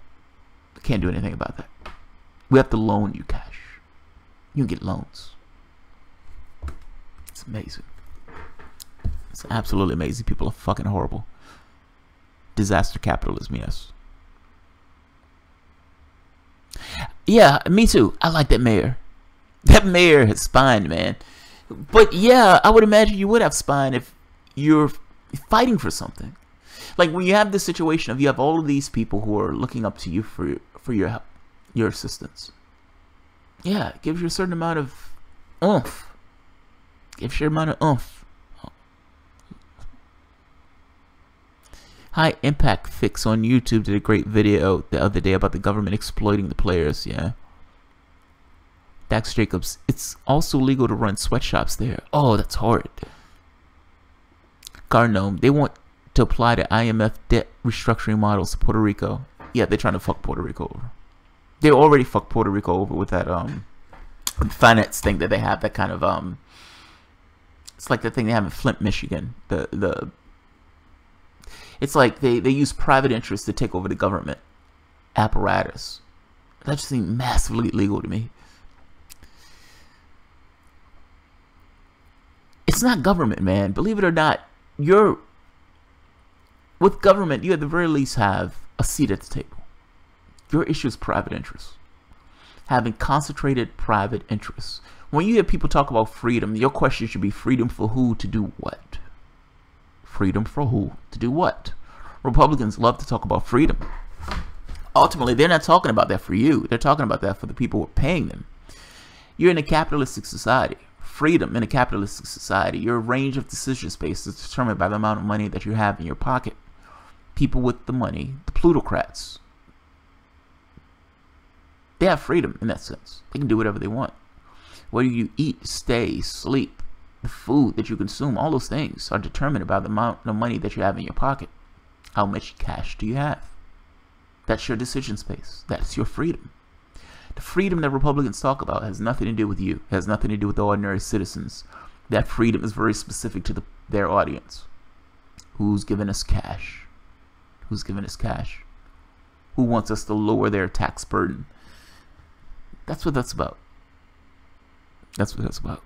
can't do anything about that. We have to loan you cash. You can get loans. It's amazing. It's absolutely amazing. People are fucking horrible. Disaster capitalism, yes. Yeah, me too. I like that mayor. That mayor has spine, man. But yeah, I would imagine you would have spine if you're fighting for something. Like when you have this situation of you have all of these people who are looking up to you for your help, your assistance. Yeah, it gives you a certain amount of oomph. Gives you a amount of oomph. High Impact Fix on YouTube did a great video the other day about the government exploiting the players. Yeah. Dax Jacobs, it's also legal to run sweatshops there. Oh, that's horrid. Garnome, they want to apply the IMF debt restructuring models to Puerto Rico. Yeah, they're trying to fuck Puerto Rico over. They already fucked Puerto Rico over with that finance thing that they have. That kind of it's like the thing they have in Flint, Michigan. It's like they use private interests to take over the government apparatus. That just seems massively illegal to me. It's not government, man. Believe it or not, with government, you at the very least have a seat at the table. Your issue is private interests. Having concentrated private interests. When you hear people talk about freedom, your question should be freedom for who to do what? Freedom for who to do what? Republicans love to talk about freedom. Ultimately, they're not talking about that for you. They're talking about that for the people who are paying them. You're in a capitalistic society. Freedom in a capitalistic society. Your range of decision space is determined by the amount of money that you have in your pocket. People with the money, the plutocrats, they have freedom in that sense. They can do whatever they want. Whether you eat, stay, sleep, the food that you consume, all those things are determined by the amount of money that you have in your pocket. How much cash do you have? That's your decision space. That's your freedom. The freedom that Republicans talk about has nothing to do with you. It has nothing to do with the ordinary citizens. That freedom is very specific to their audience. Who's giving us cash? Who's giving us cash? Who wants us to lower their tax burden? That's what that's about. That's what that's about.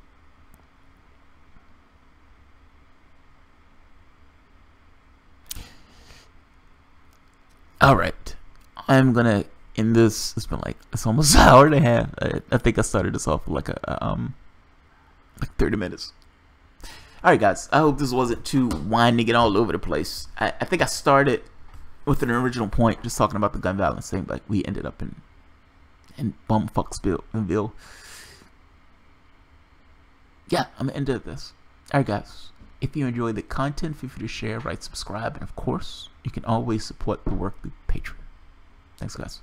All right. I'm going to in this, it's been like, it's almost an hour and a half. I think I started this off with like like 30 minutes. Alright guys, I hope this wasn't too winding and all over the place. I think I started with an original point, just talking about the gun violence thing, but we ended up in bumfucksville. Yeah, I'm gonna end it this. Alright guys, if you enjoyed the content, feel free to share, write, subscribe, and of course, you can always support the work through Patreon. Thanks guys.